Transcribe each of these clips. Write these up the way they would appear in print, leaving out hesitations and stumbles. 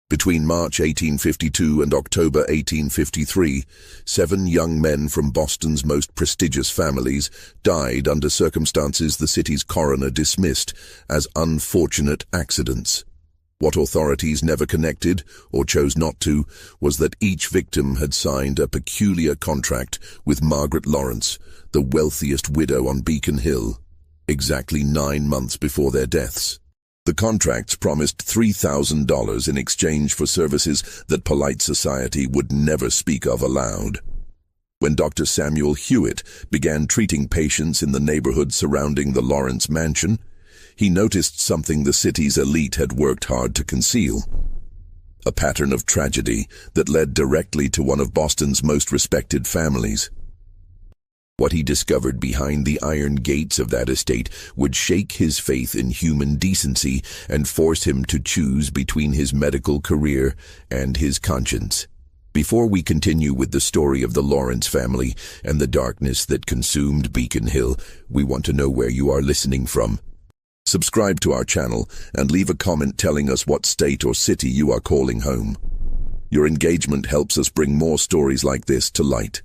Between March 1852 and October 1853, 7 young men from Boston's most prestigious families died under circumstances the city's coroner dismissed as unfortunate accidents. What authorities never connected, or chose not to, was that each victim had signed a peculiar contract with Margaret Lawrence, the wealthiest widow on Beacon Hill, exactly 9 months before their deaths. The contracts promised $3,000 in exchange for services that polite society would never speak of aloud. When Dr. Samuel Hewitt began treating patients in the neighborhood surrounding the Lawrence mansion, he noticed something the city's elite had worked hard to conceal. A pattern of tragedy that led directly to one of Boston's most respected families. What he discovered behind the iron gates of that estate would shake his faith in human decency and force him to choose between his medical career and his conscience. Before we continue with the story of the Lawrence family and the darkness that consumed Beacon Hill, we want to know where you are listening from. Subscribe to our channel and leave a comment telling us what state or city you are calling home. Your engagement helps us bring more stories like this to light.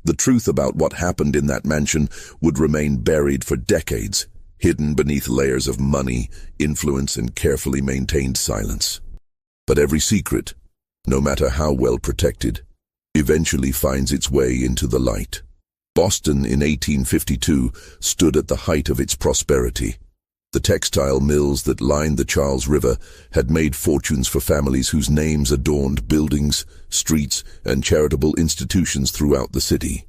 The truth about what happened in that mansion would remain buried for decades, hidden beneath layers of money, influence, and carefully maintained silence. But every secret, no matter how well protected, eventually finds its way into the light. Boston in 1852 stood at the height of its prosperity. The textile mills that lined the Charles River had made fortunes for families whose names adorned buildings, streets, and charitable institutions throughout the city.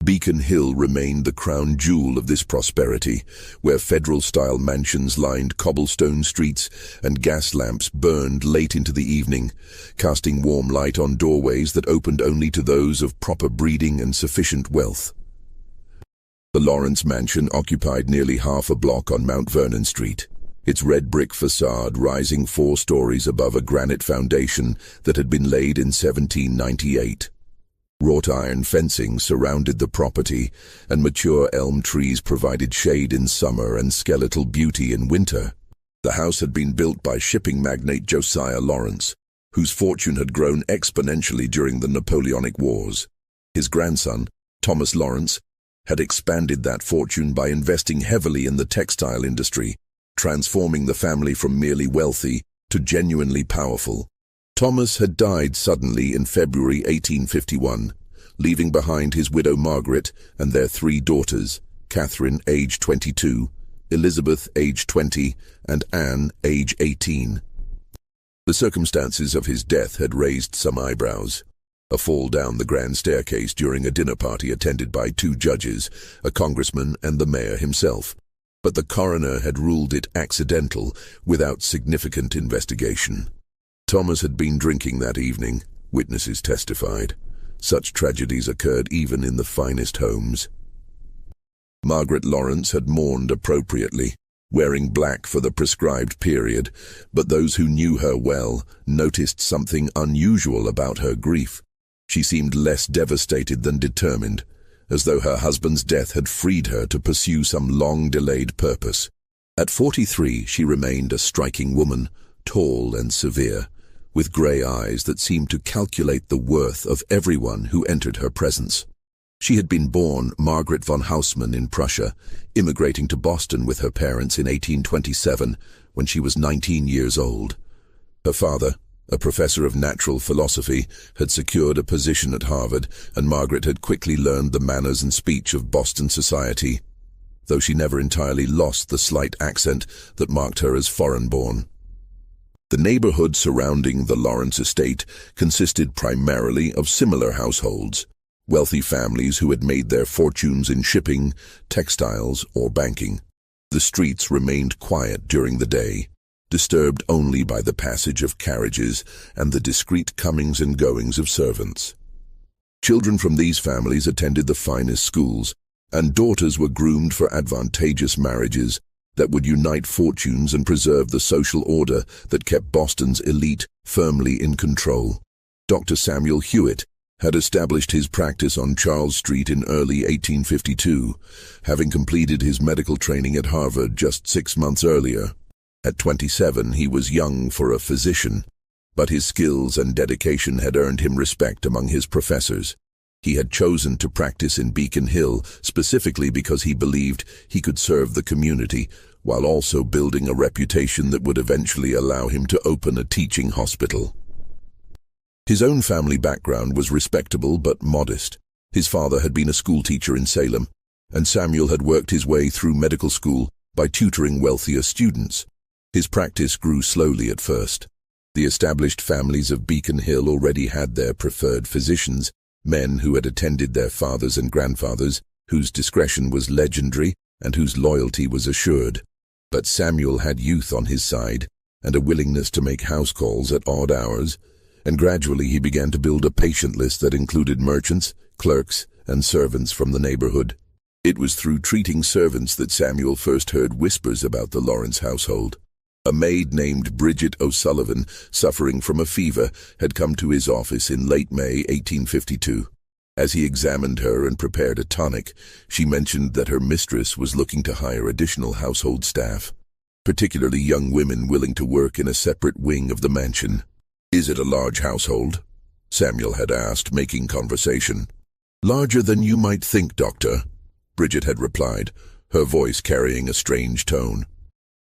Beacon Hill remained the crown jewel of this prosperity, where federal-style mansions lined cobblestone streets and gas lamps burned late into the evening, casting warm light on doorways that opened only to those of proper breeding and sufficient wealth. The Lawrence mansion occupied nearly half a block on Mount Vernon Street, its red brick facade rising 4 stories above a granite foundation that had been laid in 1798. Wrought iron fencing surrounded the property, and mature elm trees provided shade in summer and skeletal beauty in winter. The house had been built by shipping magnate Josiah Lawrence, whose fortune had grown exponentially during the Napoleonic Wars. His grandson, Thomas Lawrence, had expanded that fortune by investing heavily in the textile industry, transforming the family from merely wealthy to genuinely powerful. Thomas had died suddenly in February 1851, leaving behind his widow Margaret and their 3 daughters, Catherine, age 22, Elizabeth, age 20, and Anne, age 18. The circumstances of his death had raised some eyebrows. A fall down the grand staircase during a dinner party attended by 2 judges, a congressman and the mayor himself. But the coroner had ruled it accidental, without significant investigation. Thomas had been drinking that evening, witnesses testified. Such tragedies occurred even in the finest homes. Margaret Lawrence had mourned appropriately, wearing black for the prescribed period, but those who knew her well noticed something unusual about her grief. She seemed less devastated than determined, as though her husband's death had freed her to pursue some long-delayed purpose. At 43, she remained a striking woman, tall and severe, with grey eyes that seemed to calculate the worth of everyone who entered her presence. She had been born Margaret von Haussmann in Prussia, immigrating to Boston with her parents in 1827 when she was 19 years old. Her father, a professor of natural philosophy, had secured a position at Harvard, and Margaret had quickly learned the manners and speech of Boston society, though she never entirely lost the slight accent that marked her as foreign-born. The neighborhood surrounding the Lawrence estate consisted primarily of similar households, wealthy families who had made their fortunes in shipping, textiles, or banking. The streets remained quiet during the day, disturbed only by the passage of carriages and the discreet comings and goings of servants. Children from these families attended the finest schools, and daughters were groomed for advantageous marriages that would unite fortunes and preserve the social order that kept Boston's elite firmly in control. Dr. Samuel Hewitt had established his practice on Charles Street in early 1852, having completed his medical training at Harvard just 6 months earlier. At 27, he was young for a physician, But his skills and dedication had earned him respect among his professors. He had chosen to practice in Beacon Hill specifically because he believed he could serve the community, while also building a reputation that would eventually allow him to open a teaching hospital. His own family background was respectable but modest. His father had been a schoolteacher in Salem, and Samuel had worked his way through medical school by tutoring wealthier students. His practice grew slowly at first. The established families of Beacon Hill already had their preferred physicians, men who had attended their fathers and grandfathers, whose discretion was legendary and whose loyalty was assured. But Samuel had youth on his side and a willingness to make house calls at odd hours, and gradually he began to build a patient list that included merchants, clerks, and servants from the neighborhood. It was through treating servants that Samuel first heard whispers about the Lawrence household. A maid named Bridget O'Sullivan, suffering from a fever, had come to his office in late May 1852. As he examined her and prepared a tonic, she mentioned that her mistress was looking to hire additional household staff, particularly young women willing to work in a separate wing of the mansion. "Is it a large household?" Samuel had asked, making conversation. "Larger than you might think, Doctor," Bridget had replied, her voice carrying a strange tone.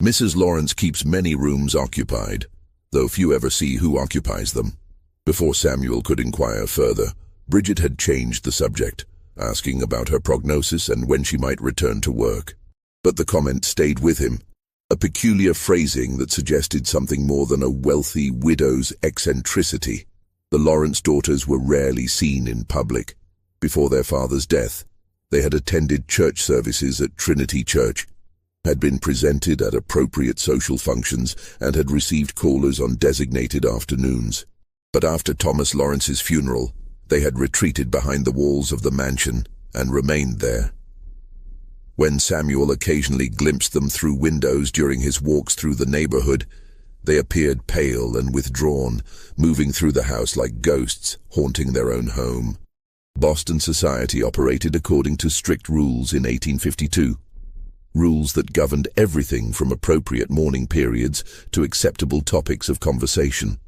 "Mrs. Lawrence keeps many rooms occupied, though few ever see who occupies them." Before Samuel could inquire further, Bridget had changed the subject, asking about her prognosis and when she might return to work. But the comment stayed with him, a peculiar phrasing that suggested something more than a wealthy widow's eccentricity. The Lawrence daughters were rarely seen in public. Before their father's death, they had attended church services at Trinity Church, had been presented at appropriate social functions, and had received callers on designated afternoons. But after Thomas Lawrence's funeral, they had retreated behind the walls of the mansion and remained there. When Samuel occasionally glimpsed them through windows during his walks through the neighborhood, they appeared pale and withdrawn, moving through the house like ghosts, haunting their own home. Boston society operated according to strict rules in 1852. Rules that governed everything from appropriate mourning periods to acceptable topics of conversation.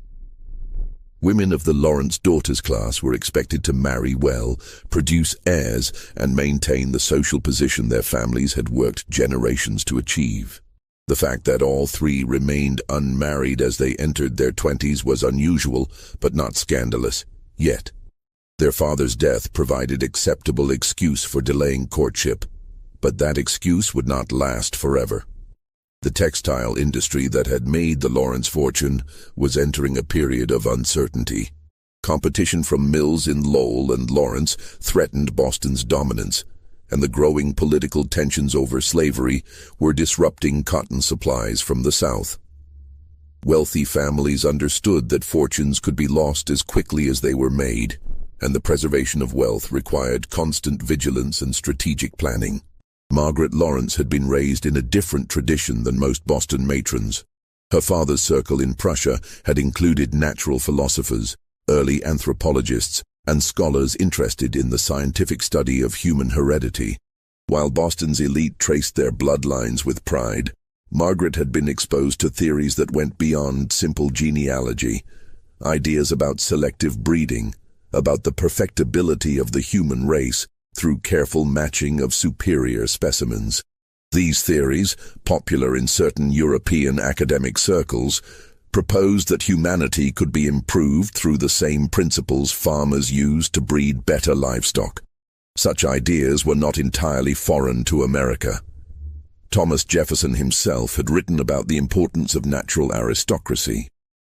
Women of the Lawrence daughters class were expected to marry well, produce heirs, and maintain the social position their families had worked generations to achieve. The fact that all three remained unmarried as they entered their 20s was unusual, but not scandalous, yet. Their father's death provided acceptable excuse for delaying courtship, but that excuse would not last forever. The textile industry that had made the Lawrence fortune was entering a period of uncertainty. Competition from mills in Lowell and Lawrence threatened Boston's dominance, and the growing political tensions over slavery were disrupting cotton supplies from the South. Wealthy families understood that fortunes could be lost as quickly as they were made, and the preservation of wealth required constant vigilance and strategic planning. Margaret Lawrence had been raised in a different tradition than most Boston matrons. Her father's circle in Prussia had included natural philosophers, early anthropologists, and scholars interested in the scientific study of human heredity. While Boston's elite traced their bloodlines with pride, Margaret had been exposed to theories that went beyond simple genealogy, ideas about selective breeding, about the perfectibility of the human race, through careful matching of superior specimens. These theories, popular in certain European academic circles, proposed that humanity could be improved through the same principles farmers used to breed better livestock. Such ideas were not entirely foreign to America. Thomas Jefferson himself had written about the importance of natural aristocracy,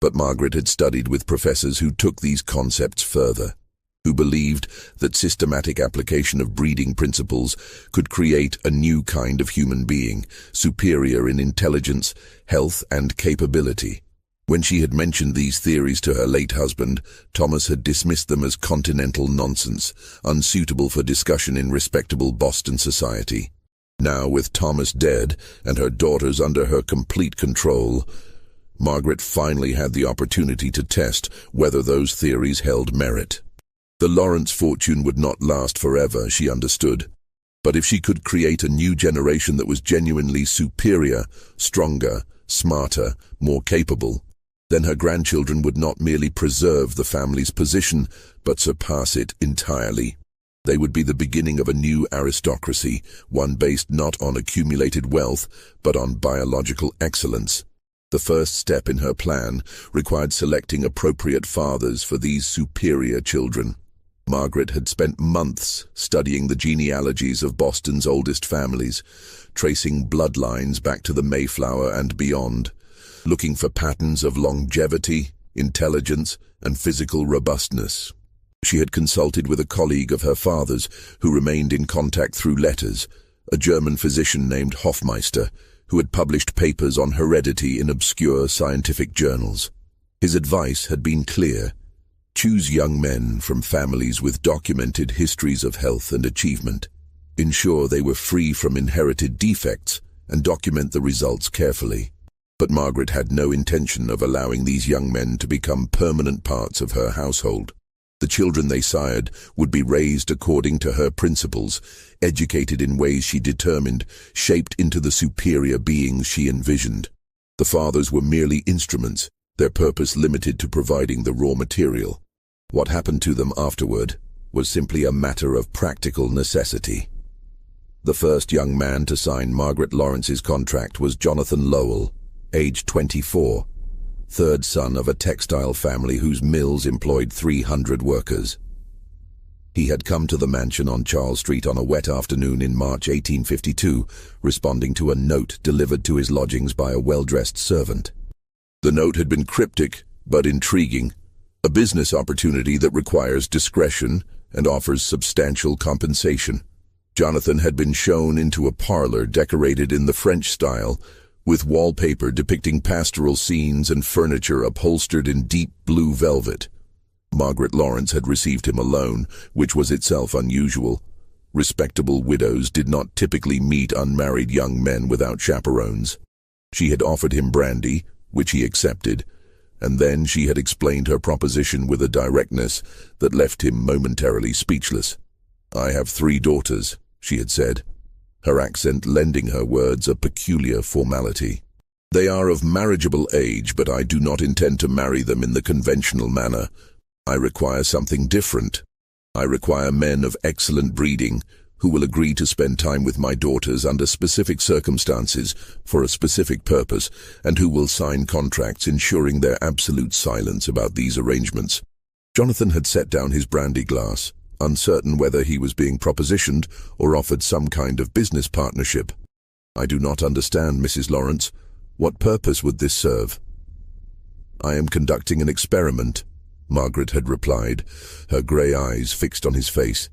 but Margaret had studied with professors who took these concepts further, who believed that systematic application of breeding principles could create a new kind of human being, superior in intelligence, health, and capability. When she had mentioned these theories to her late husband, Thomas had dismissed them as continental nonsense, unsuitable for discussion in respectable Boston society. Now, with Thomas dead and her daughters under her complete control, Margaret finally had the opportunity to test whether those theories held merit. The Lawrence fortune would not last forever, she understood, but if she could create a new generation that was genuinely superior, stronger, smarter, more capable, Then her grandchildren would not merely preserve the family's position, but surpass it entirely. They would be the beginning of a new aristocracy, one based not on accumulated wealth, but on biological excellence. The first step in her plan required selecting appropriate fathers for these superior children. Margaret had spent months studying the genealogies of Boston's oldest families, tracing bloodlines back to the Mayflower and beyond, looking for patterns of longevity, intelligence, and physical robustness. She had consulted with a colleague of her father's who remained in contact through letters, a German physician named Hofmeister, who had published papers on heredity in obscure scientific journals. His advice had been clear: choose young men from families with documented histories of health and achievement. Ensure they were free from inherited defects and document the results carefully. But Margaret had no intention of allowing these young men to become permanent parts of her household. The children they sired would be raised according to her principles, educated in ways she determined, shaped into the superior beings she envisioned. The fathers were merely instruments, their purpose limited to providing the raw material. What happened to them afterward was simply a matter of practical necessity. The first young man to sign Margaret Lawrence's contract was Jonathan Lowell, aged 24. Third son of a textile family whose mills employed 300 workers. He had come to the mansion on Charles Street on a wet afternoon in March 1852, responding to a note delivered to his lodgings by a well-dressed servant. The note had been cryptic, but intriguing, a business opportunity that requires discretion and offers substantial compensation. Jonathan had been shown into a parlor decorated in the French style, with wallpaper depicting pastoral scenes and furniture upholstered in deep blue velvet. Margaret Lawrence had received him alone, which was itself unusual. Respectable widows did not typically meet unmarried young men without chaperones. She had offered him brandy, which he accepted, and then she had explained her proposition with a directness that left him momentarily speechless. "I have 3 daughters," she had said, her accent lending her words a peculiar formality. "They are of marriageable age, but I do not intend to marry them in the conventional manner. I require something different. I require men of excellent breeding who will agree to spend time with my daughters under specific circumstances for a specific purpose, and who will sign contracts ensuring their absolute silence about these arrangements." Jonathan had set down his brandy glass, uncertain whether he was being propositioned or offered some kind of business partnership. "I do not understand, Mrs. Lawrence. What purpose would this serve?" "I am conducting an experiment," Margaret had replied, her grey eyes fixed on his face.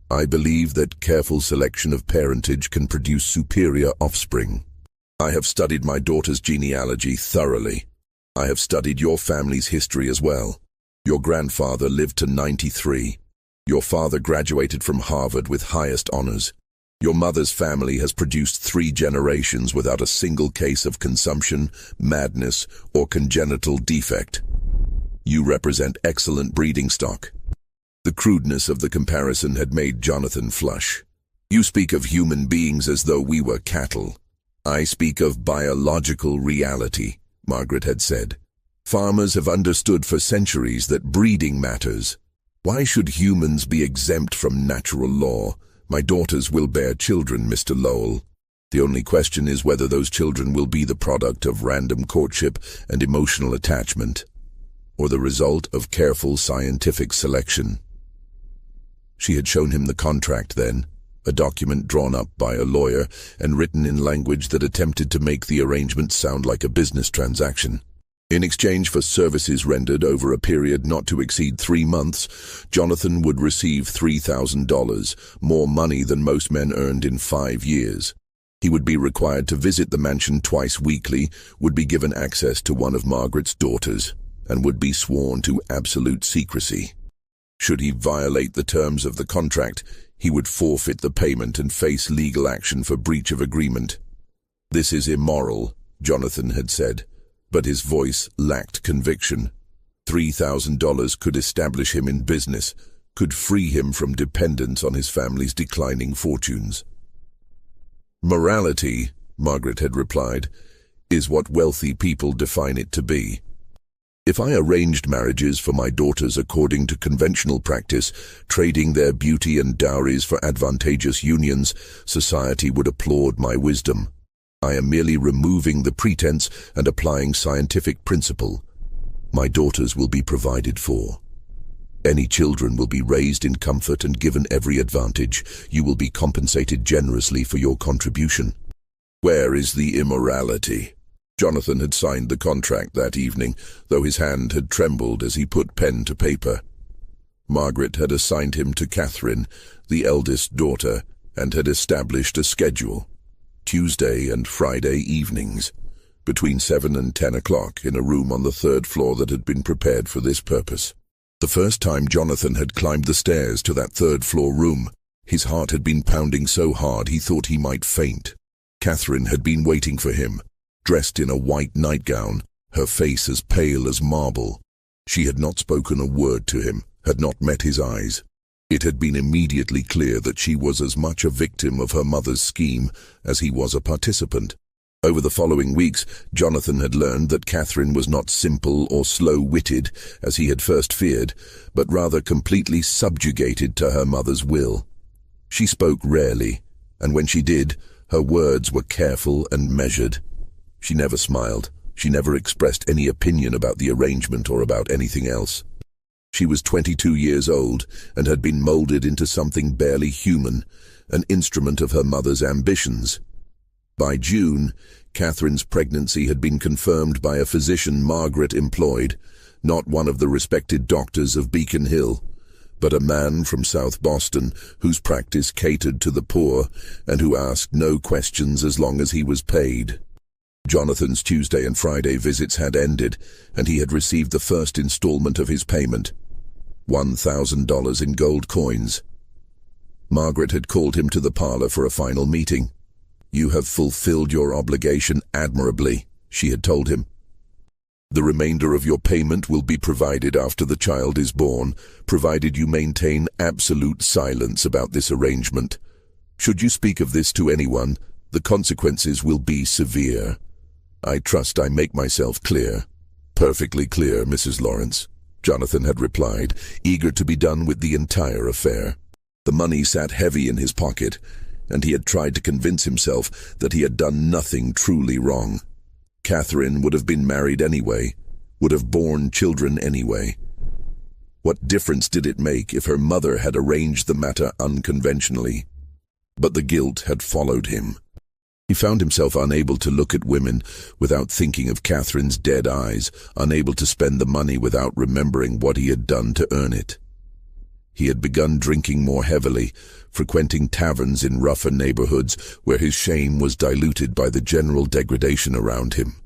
"I believe that careful selection of parentage can produce superior offspring. I have studied my daughter's genealogy thoroughly. I have studied your family's history as well. Your grandfather lived to 93. Your father graduated from Harvard with highest honors. Your mother's family has produced 3 generations without a single case of consumption, madness, or congenital defect. You represent excellent breeding stock." The crudeness of the comparison had made Jonathan flush. "You speak of human beings as though we were cattle. I speak of biological reality," Margaret had said. "Farmers have understood for centuries that breeding matters. Why should humans be exempt from natural law? My daughters will bear children, Mr. Lowell. The only question is whether those children will be the product of random courtship and emotional attachment, or the result of careful scientific selection." She had shown him the contract then, a document drawn up by a lawyer and written in language that attempted to make the arrangement sound like a business transaction. In exchange for services rendered over a period not to exceed 3 months, Jonathan would receive $3,000, more money than most men earned in 5 years. He would be required to visit the mansion twice weekly, would be given access to one of Margaret's daughters, and would be sworn to absolute secrecy. Should he violate the terms of the contract, he would forfeit the payment and face legal action for breach of agreement. "This is immoral," Jonathan had said, but his voice lacked conviction. $3,000 could establish him in business, could free him from dependence on his family's declining fortunes. "Morality," Margaret had replied, "is what wealthy people define it to be. If I arranged marriages for my daughters according to conventional practice, trading their beauty and dowries for advantageous unions, society would applaud my wisdom. I am merely removing the pretense and applying scientific principle. My daughters will be provided for. Any children will be raised in comfort and given every advantage. You will be compensated generously for your contribution. Where is the immorality? Jonathan had signed the contract that evening, though his hand had trembled as he put pen to paper. Margaret had assigned him to Catherine, the eldest daughter, and had established a schedule. Tuesday and Friday evenings, between 7 and 10 o'clock, in a room on the 3rd floor that had been prepared for this purpose. The first time Jonathan had climbed the stairs to that 3rd floor room, his heart had been pounding so hard he thought he might faint. Catherine had been waiting for him, dressed in a white nightgown, her face as pale as marble. She had not spoken a word to him, had not met his eyes. It had been immediately clear that she was as much a victim of her mother's scheme as he was a participant. Over the following weeks, Jonathan had learned that Catherine was not simple or slow-witted, as he had first feared, but rather completely subjugated to her mother's will. She spoke rarely, and when she did, her words were careful and measured. She never smiled. She never expressed any opinion about the arrangement or about anything else. She was 22 years old and had been molded into something barely human, an instrument of her mother's ambitions. By June, Catherine's pregnancy had been confirmed by a physician Margaret employed, not one of the respected doctors of Beacon Hill, but a man from South Boston whose practice catered to the poor and who asked no questions as long as he was paid. Jonathan's Tuesday and Friday visits had ended, and he had received the first installment of his payment, $1,000 in gold coins. Margaret had called him to the parlor for a final meeting. "You have fulfilled your obligation admirably," she had told him. "The remainder of your payment will be provided after the child is born, provided you maintain absolute silence about this arrangement. Should you speak of this to anyone, the consequences will be severe. I trust I make myself clear." "Perfectly clear, Mrs. Lawrence," Jonathan had replied, eager to be done with the entire affair. The money sat heavy in his pocket, and he had tried to convince himself that he had done nothing truly wrong. Catherine would have been married anyway, would have borne children anyway. What difference did it make if her mother had arranged the matter unconventionally? But the guilt had followed him. He found himself unable to look at women without thinking of Catherine's dead eyes, unable to spend the money without remembering what he had done to earn it. He had begun drinking more heavily, frequenting taverns in rougher neighborhoods where his shame was diluted by the general degradation around him.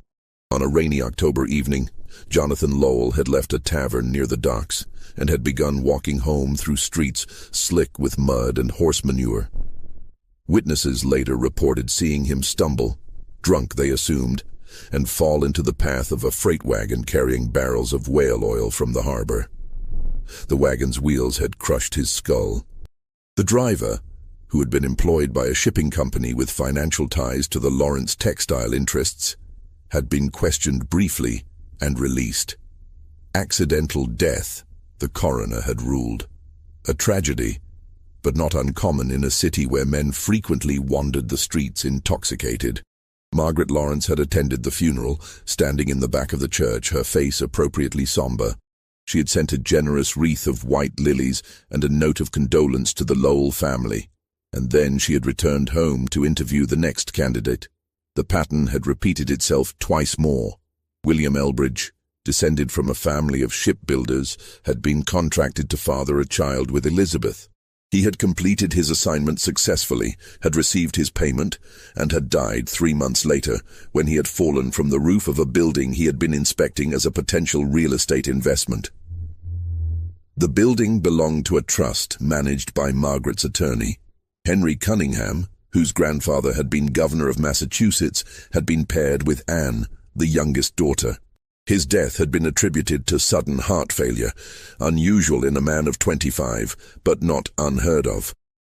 On a rainy October evening, Jonathan Lowell had left a tavern near the docks and had begun walking home through streets slick with mud and horse manure. Witnesses later reported seeing him stumble, drunk they assumed, and fall into the path of a freight wagon carrying barrels of whale oil from the harbor. The wagon's wheels had crushed his skull. The driver, who had been employed by a shipping company with financial ties to the Lawrence textile interests, had been questioned briefly and released. Accidental death, the coroner had ruled. A tragedy, but not uncommon in a city where men frequently wandered the streets intoxicated. Margaret Lawrence had attended the funeral, standing in the back of the church, her face appropriately somber. She had sent a generous wreath of white lilies and a note of condolence to the Lowell family, and then she had returned home to interview the next candidate. The pattern had repeated itself twice more. William Elbridge, descended from a family of shipbuilders, had been contracted to father a child with Elizabeth. He had completed his assignment successfully, had received his payment, and had died 3 months later when he had fallen from the roof of a building he had been inspecting as a potential real estate investment. The building belonged to a trust managed by Margaret's attorney. Henry Cunningham, whose grandfather had been governor of Massachusetts, had been paired with Anne, the youngest daughter. His death had been attributed to sudden heart failure, unusual in a man of 25, but not unheard of.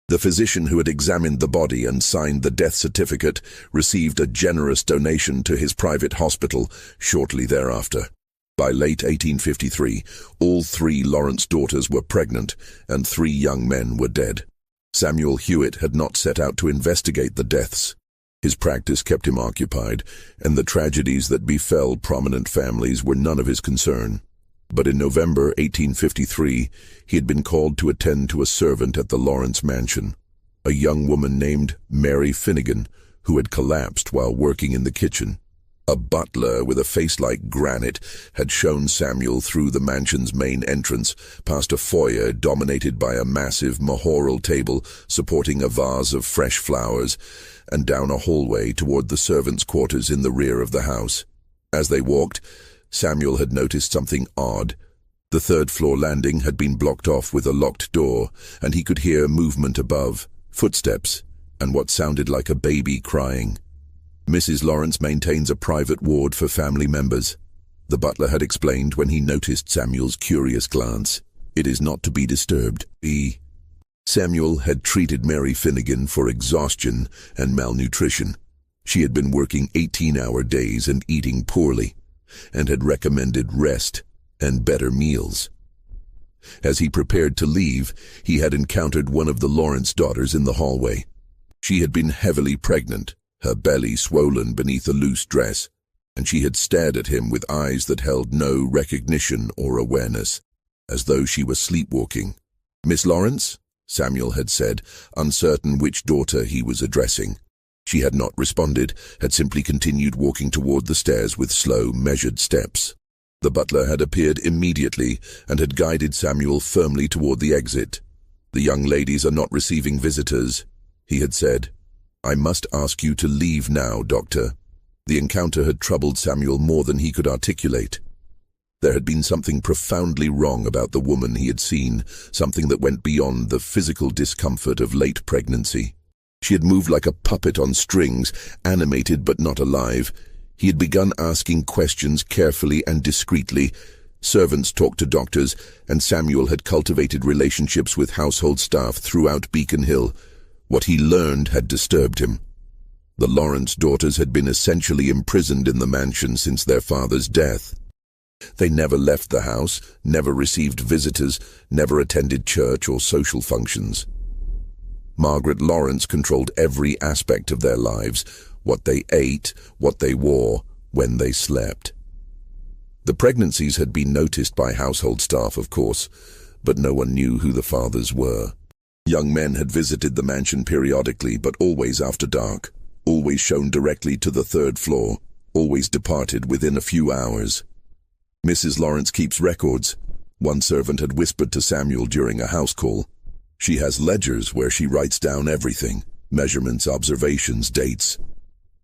The physician who had examined the body and signed the death certificate received a generous donation to his private hospital shortly thereafter. By late 1853, all 3 Lawrence daughters were pregnant, and 3 young men were dead. Samuel Hewitt had not set out to investigate the deaths. His practice kept him occupied, and the tragedies that befell prominent families were none of his concern. But in November 1853, he had been called to attend to a servant at the Lawrence mansion, a young woman named Mary Finnegan, who had collapsed while working in the kitchen. A butler with a face like granite had shown Samuel through the mansion's main entrance, past a foyer dominated by a massive mahoral table supporting a vase of fresh flowers, and down a hallway toward the servants' quarters in the rear of the house. As they walked, Samuel had noticed something odd. The 3rd-floor landing had been blocked off with a locked door, and he could hear movement above, footsteps, and what sounded like a baby crying. Mrs. Lawrence maintains a private ward for family members, the butler had explained when he noticed Samuel's curious glance. It is not to be disturbed. Samuel had treated Mary Finnegan for exhaustion and malnutrition. She had been working 18-hour days and eating poorly, and had recommended rest and better meals. As he prepared to leave, he had encountered one of the Lawrence daughters in the hallway. She had been heavily pregnant, her belly swollen beneath a loose dress, and she had stared at him with eyes that held no recognition or awareness, as though she were sleepwalking. "Miss Lawrence?" Samuel had said, uncertain which daughter he was addressing. She had not responded, had simply continued walking toward the stairs with slow, measured steps. The butler had appeared immediately and had guided Samuel firmly toward the exit. "The young ladies are not receiving visitors," he had said. "I must ask you to leave now, Doctor." The encounter had troubled Samuel more than he could articulate. There had been something profoundly wrong about the woman he had seen, something that went beyond the physical discomfort of late pregnancy. She had moved like a puppet on strings, animated but not alive. He had begun asking questions carefully and discreetly. Servants talked to doctors, and Samuel had cultivated relationships with household staff throughout Beacon Hill. What he learned had disturbed him. The Lawrence daughters had been essentially imprisoned in the mansion since their father's death. They never left the house, never received visitors, never attended church or social functions. Margaret Lawrence controlled every aspect of their lives, what they ate, what they wore, when they slept. The pregnancies had been noticed by household staff, of course, but no one knew who the fathers were. Young men had visited the mansion periodically, but always after dark, always shown directly to the 3rd floor, always departed within a few hours. "Mrs. Lawrence keeps records," one servant had whispered to Samuel during a house call. "She has ledgers where she writes down everything, measurements, observations, dates.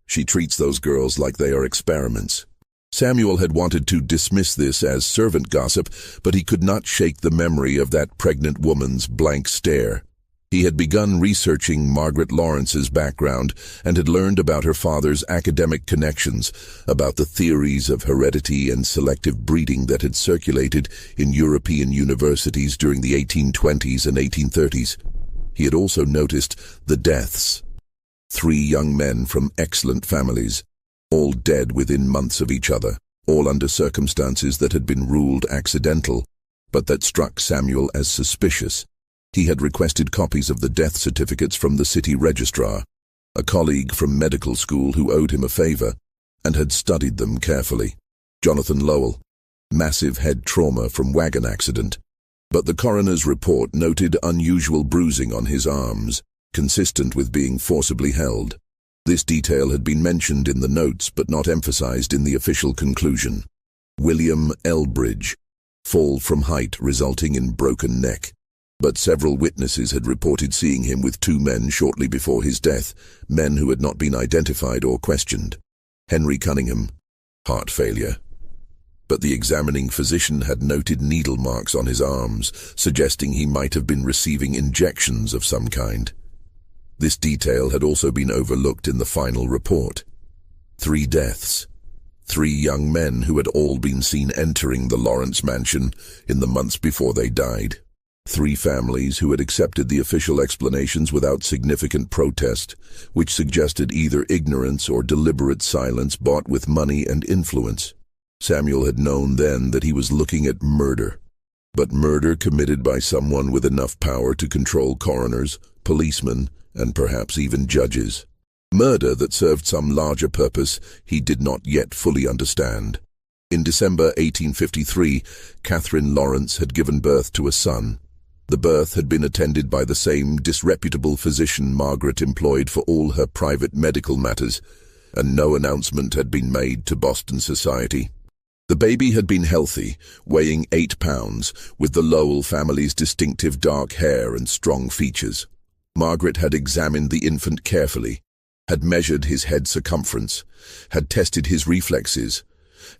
She treats those girls like they are experiments." Samuel had wanted to dismiss this as servant gossip, but he could not shake the memory of that pregnant woman's blank stare. He had begun researching Margaret Lawrence's background and had learned about her father's academic connections, about the theories of heredity and selective breeding that had circulated in European universities during the 1820s and 1830s. He had also noticed the deaths. 3 young men from excellent families, all dead within months of each other, all under circumstances that had been ruled accidental, but that struck Samuel as suspicious. He had requested copies of the death certificates from the city registrar, a colleague from medical school who owed him a favor, and had studied them carefully. Jonathan Lowell, massive head trauma from wagon accident. But the coroner's report noted unusual bruising on his arms, consistent with being forcibly held. This detail had been mentioned in the notes but not emphasized in the official conclusion. William Elbridge, fall from height resulting in broken neck. But several witnesses had reported seeing him with 2 men shortly before his death, men who had not been identified or questioned. Henry Cunningham, heart failure. But the examining physician had noted needle marks on his arms, suggesting he might have been receiving injections of some kind. This detail had also been overlooked in the final report. 3 deaths. 3 young men who had all been seen entering the Lawrence mansion in the months before they died. 3 families who had accepted the official explanations without significant protest, which suggested either ignorance or deliberate silence bought with money and influence. Samuel had known then that he was looking at murder, but murder committed by someone with enough power to control coroners, policemen, and perhaps even judges. Murder that served some larger purpose he did not yet fully understand. In December 1853, Catherine Lawrence had given birth to a son. The birth had been attended by the same disreputable physician Margaret employed for all her private medical matters, and no announcement had been made to Boston society. The baby had been healthy, weighing 8 pounds, with the Lowell family's distinctive dark hair and strong features. Margaret had examined the infant carefully, had measured his head circumference, had tested his reflexes,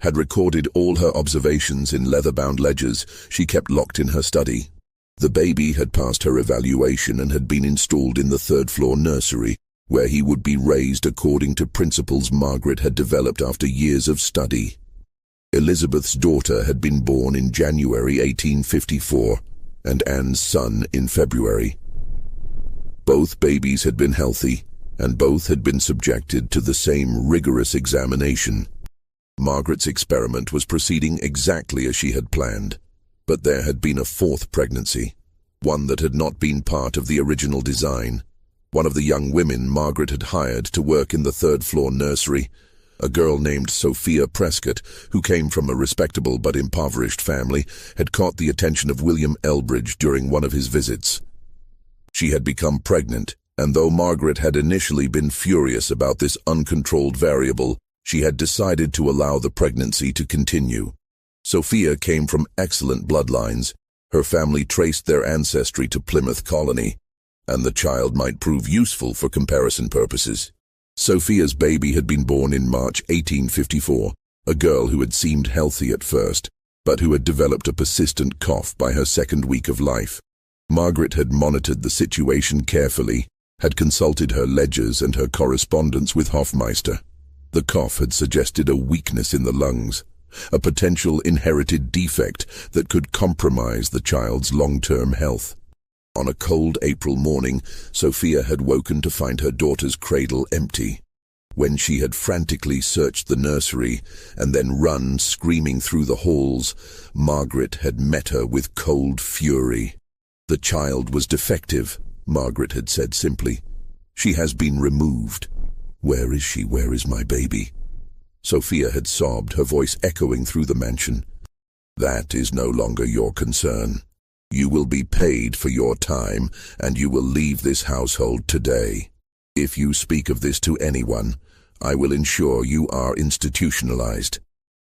had recorded all her observations in leather-bound ledgers she kept locked in her study. The baby had passed her evaluation and had been installed in the third-floor nursery, where he would be raised according to principles Margaret had developed after years of study. Elizabeth's daughter had been born in January 1854, and Anne's son in February. Both babies had been healthy, and both had been subjected to the same rigorous examination. Margaret's experiment was proceeding exactly as she had planned, but there had been a fourth pregnancy, one that had not been part of the original design. One of the young women Margaret had hired to work in the third-floor nursery, a girl named Sophia Prescott, who came from a respectable but impoverished family, had caught the attention of William Elbridge during one of his visits. She had become pregnant, and though Margaret had initially been furious about this uncontrolled variable, she had decided to allow the pregnancy to continue. Sophia came from excellent bloodlines. Her family traced their ancestry to Plymouth Colony, and the child might prove useful for comparison purposes. Sophia's baby had been born in March 1854, a girl who had seemed healthy at first, but who had developed a persistent cough by her second week of life. Margaret had monitored the situation carefully, had consulted her ledgers and her correspondence with Hofmeister. The cough had suggested a weakness in the lungs, a potential inherited defect that could compromise the child's long-term health. On a cold April morning, Sophia had woken to find her daughter's cradle empty. When she had frantically searched the nursery and then run screaming through the halls, Margaret had met her with cold fury. "The child was defective," Margaret had said simply. "She has been removed." "Where is she? Where is my baby?" Sophia had sobbed, her voice echoing through the mansion. "That is no longer your concern. You will be paid for your time, and you will leave this household today. If you speak of this to anyone, I will ensure you are institutionalized.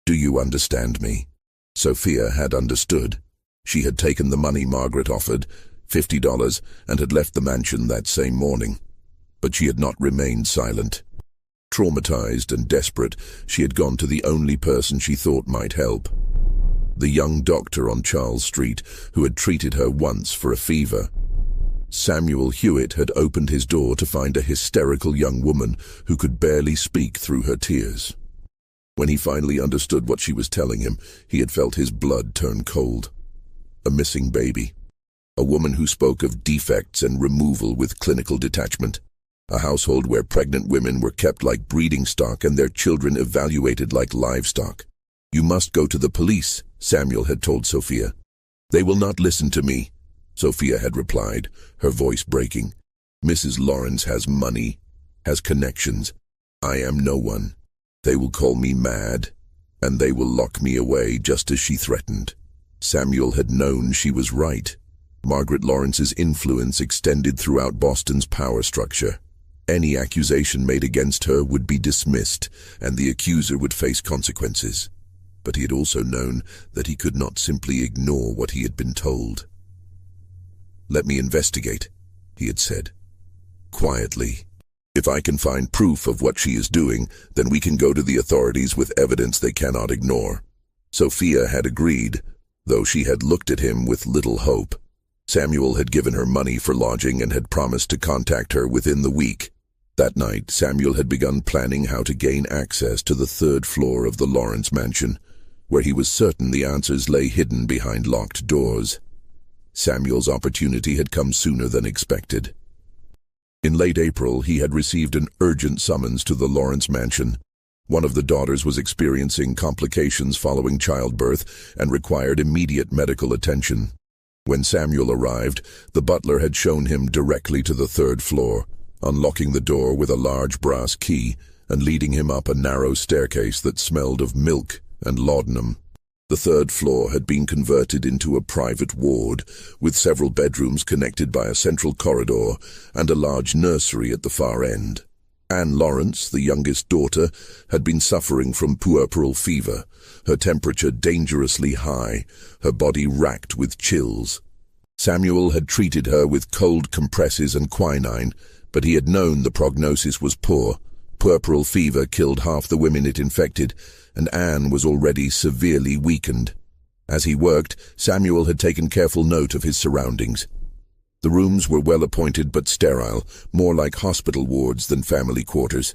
Do you understand me?" Sophia had understood. She had taken the money Margaret offered, $50, and had left the mansion that same morning. But she had not remained silent. Traumatized and desperate, she had gone to the only person she thought might help. The young doctor on Charles Street, who had treated her once for a fever. Samuel Hewitt had opened his door to find a hysterical young woman who could barely speak through her tears. When he finally understood what she was telling him, he had felt his blood turn cold. A missing baby. A woman who spoke of defects and removal with clinical detachment. A household where pregnant women were kept like breeding stock and their children evaluated like livestock. "You must go to the police," Samuel had told Sophia. "They will not listen to me," Sophia had replied, her voice breaking. "Mrs. Lawrence has money, has connections. I am no one. They will call me mad, and they will lock me away just as she threatened." Samuel had known she was right. Margaret Lawrence's influence extended throughout Boston's power structure. Any accusation made against her would be dismissed, and the accuser would face consequences. But he had also known that he could not simply ignore what he had been told. "Let me investigate," he had said, quietly. "If I can find proof of what she is doing, then we can go to the authorities with evidence they cannot ignore." Sophia had agreed, though she had looked at him with little hope. Samuel had given her money for lodging and had promised to contact her within the week. That night, Samuel had begun planning how to gain access to the third floor of the Lawrence mansion, where he was certain the answers lay hidden behind locked doors. Samuel's opportunity had come sooner than expected. In late April, he had received an urgent summons to the Lawrence mansion. One of the daughters was experiencing complications following childbirth and required immediate medical attention. When Samuel arrived, the butler had shown him directly to the third floor, unlocking the door with a large brass key and leading him up a narrow staircase that smelled of milk and laudanum. The third floor had been converted into a private ward, with several bedrooms connected by a central corridor and a large nursery at the far end. Anne Lawrence, the youngest daughter, had been suffering from puerperal fever, her temperature dangerously high, her body racked with chills. Samuel had treated her with cold compresses and quinine, but he had known the prognosis was poor. Puerperal fever killed half the women it infected, and Anne was already severely weakened. As he worked, Samuel had taken careful note of his surroundings. The rooms were well appointed but sterile, more like hospital wards than family quarters.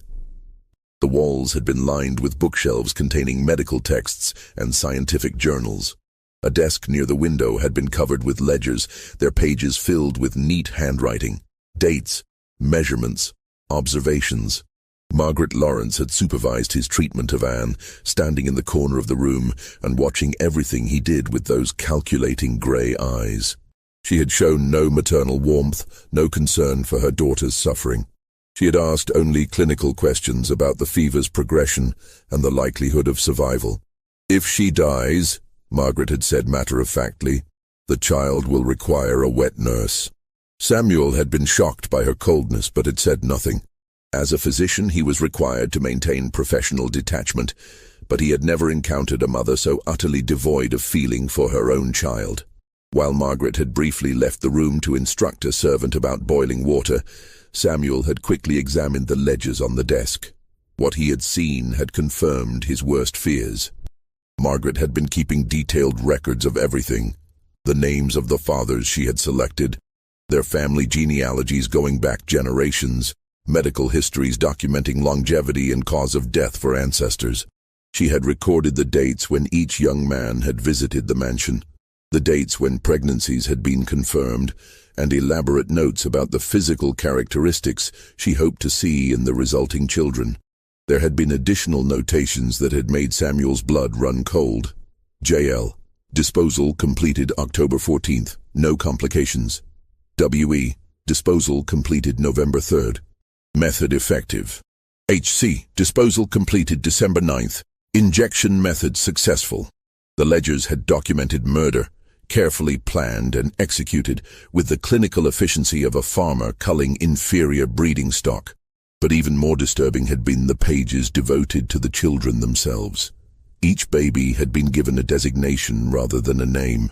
The walls had been lined with bookshelves containing medical texts and scientific journals. A desk near the window had been covered with ledgers, their pages filled with neat handwriting, dates, measurements, observations. Margaret Lawrence had supervised his treatment of Anne, standing in the corner of the room and watching everything he did with those calculating grey eyes. She had shown no maternal warmth, no concern for her daughter's suffering. She had asked only clinical questions about the fever's progression and the likelihood of survival. "If she dies," Margaret had said matter-of-factly, "the child will require a wet nurse." Samuel had been shocked by her coldness but had said nothing. As a physician, he was required to maintain professional detachment, but he had never encountered a mother so utterly devoid of feeling for her own child. While Margaret had briefly left the room to instruct a servant about boiling water, Samuel had quickly examined the ledgers on the desk. What he had seen had confirmed his worst fears. Margaret had been keeping detailed records of everything: the names of the fathers she had selected, their family genealogies going back generations, medical histories documenting longevity and cause of death for ancestors. She had recorded the dates when each young man had visited the mansion, the dates when pregnancies had been confirmed, and elaborate notes about the physical characteristics she hoped to see in the resulting children. There had been additional notations that had made Samuel's blood run cold. JL. Disposal completed October 14th. No complications. WE. Disposal completed November 3rd. Method effective. HC. Disposal completed December 9th. Injection method successful. The ledgers had documented murder, carefully planned and executed with the clinical efficiency of a farmer culling inferior breeding stock. But even more disturbing had been the pages devoted to the children themselves. Each baby had been given a designation rather than a name.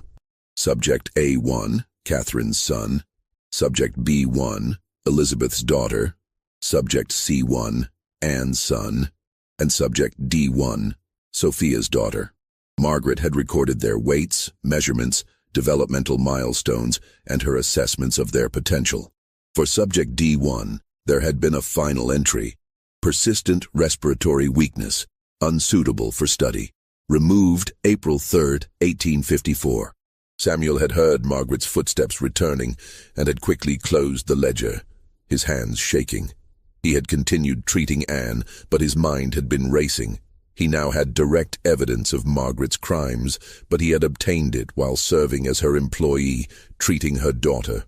Subject A1, Catherine's son. Subject B1, Elizabeth's daughter. Subject C1, Anne's son. And Subject D1, Sophia's daughter. Margaret had recorded their weights, measurements, developmental milestones, and her assessments of their potential. For Subject D1, there had been a final entry: persistent respiratory weakness, unsuitable for study. Removed April 3rd, 1854. Samuel had heard Margaret's footsteps returning and had quickly closed the ledger, his hands shaking. He had continued treating Anne, but his mind had been racing. He now had direct evidence of Margaret's crimes, but he had obtained it while serving as her employee, treating her daughter.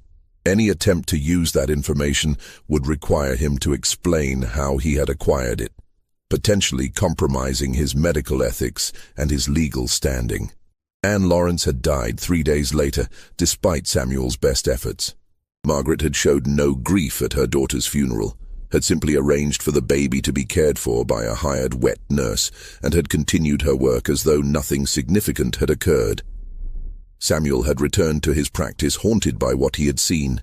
Any attempt to use that information would require him to explain how he had acquired it, potentially compromising his medical ethics and his legal standing. Anne Lawrence had died 3 days later, despite Samuel's best efforts. Margaret had showed no grief at her daughter's funeral, had simply arranged for the baby to be cared for by a hired wet nurse, and had continued her work as though nothing significant had occurred. Samuel had returned to his practice, haunted by what he had seen.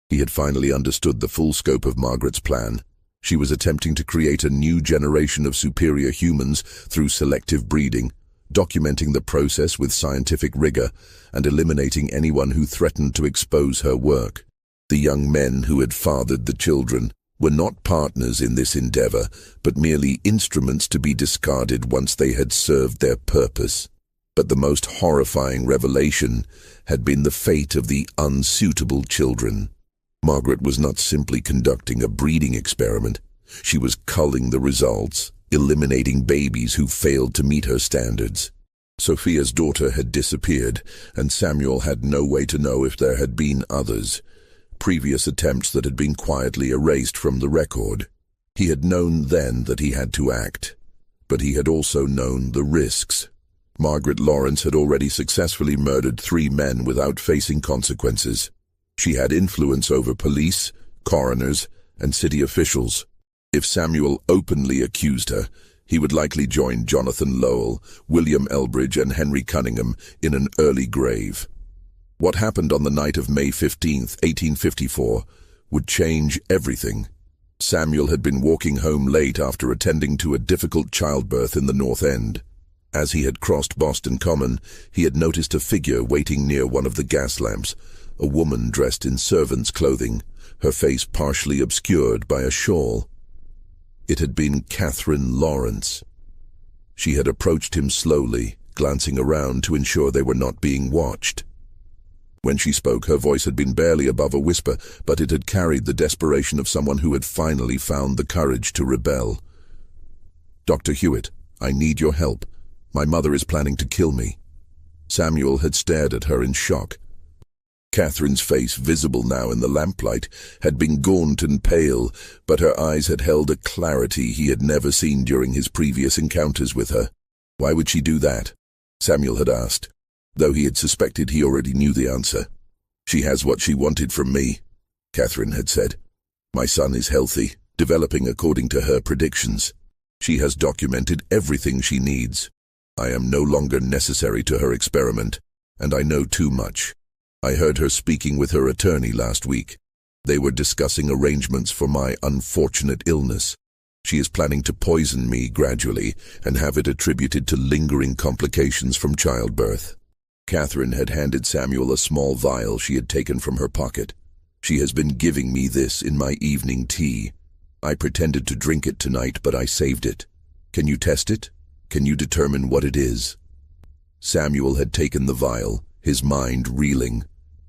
He had finally understood the full scope of Margaret's plan. She was attempting to create a new generation of superior humans through selective breeding, documenting the process with scientific rigor, and eliminating anyone who threatened to expose her work. The young men who had fathered the children were not partners in this endeavor, but merely instruments to be discarded once they had served their purpose. But the most horrifying revelation had been the fate of the unsuitable children. Margaret was not simply conducting a breeding experiment. She was culling the results, eliminating babies who failed to meet her standards. Sophia's daughter had disappeared, and Samuel had no way to know if there had been others, previous attempts that had been quietly erased from the record. He had known then that he had to act, but he had also known the risks. Margaret Lawrence had already successfully murdered 3 men without facing consequences. She had influence over police, coroners, and city officials. If Samuel openly accused her, he would likely join Jonathan Lowell, William Elbridge, and Henry Cunningham in an early grave. What happened on the night of May 15, 1854, would change everything. Samuel had been walking home late after attending to a difficult childbirth in the North End. As he had crossed Boston Common, he had noticed a figure waiting near one of the gas lamps, a woman dressed in servant's clothing, her face partially obscured by a shawl. It had been Catherine Lawrence. She had approached him slowly, glancing around to ensure they were not being watched. When she spoke, her voice had been barely above a whisper, but it had carried the desperation of someone who had finally found the courage to rebel. "Dr. Hewitt, I need your help. My mother is planning to kill me." Samuel had stared at her in shock. Catherine's face, visible now in the lamplight, had been gaunt and pale, but her eyes had held a clarity he had never seen during his previous encounters with her. "Why would she do that?" Samuel had asked, though he had suspected he already knew the answer. "She has what she wanted from me," Catherine had said. "My son is healthy, developing according to her predictions. She has documented everything she needs. I am no longer necessary to her experiment, and I know too much. I heard her speaking with her attorney last week. They were discussing arrangements for my unfortunate illness. She is planning to poison me gradually and have it attributed to lingering complications from childbirth." Catherine had handed Samuel a small vial she had taken from her pocket. "She has been giving me this in my evening tea. I pretended to drink it tonight, but I saved it. Can you test it? Can you determine what it is?" Samuel had taken the vial, his mind reeling.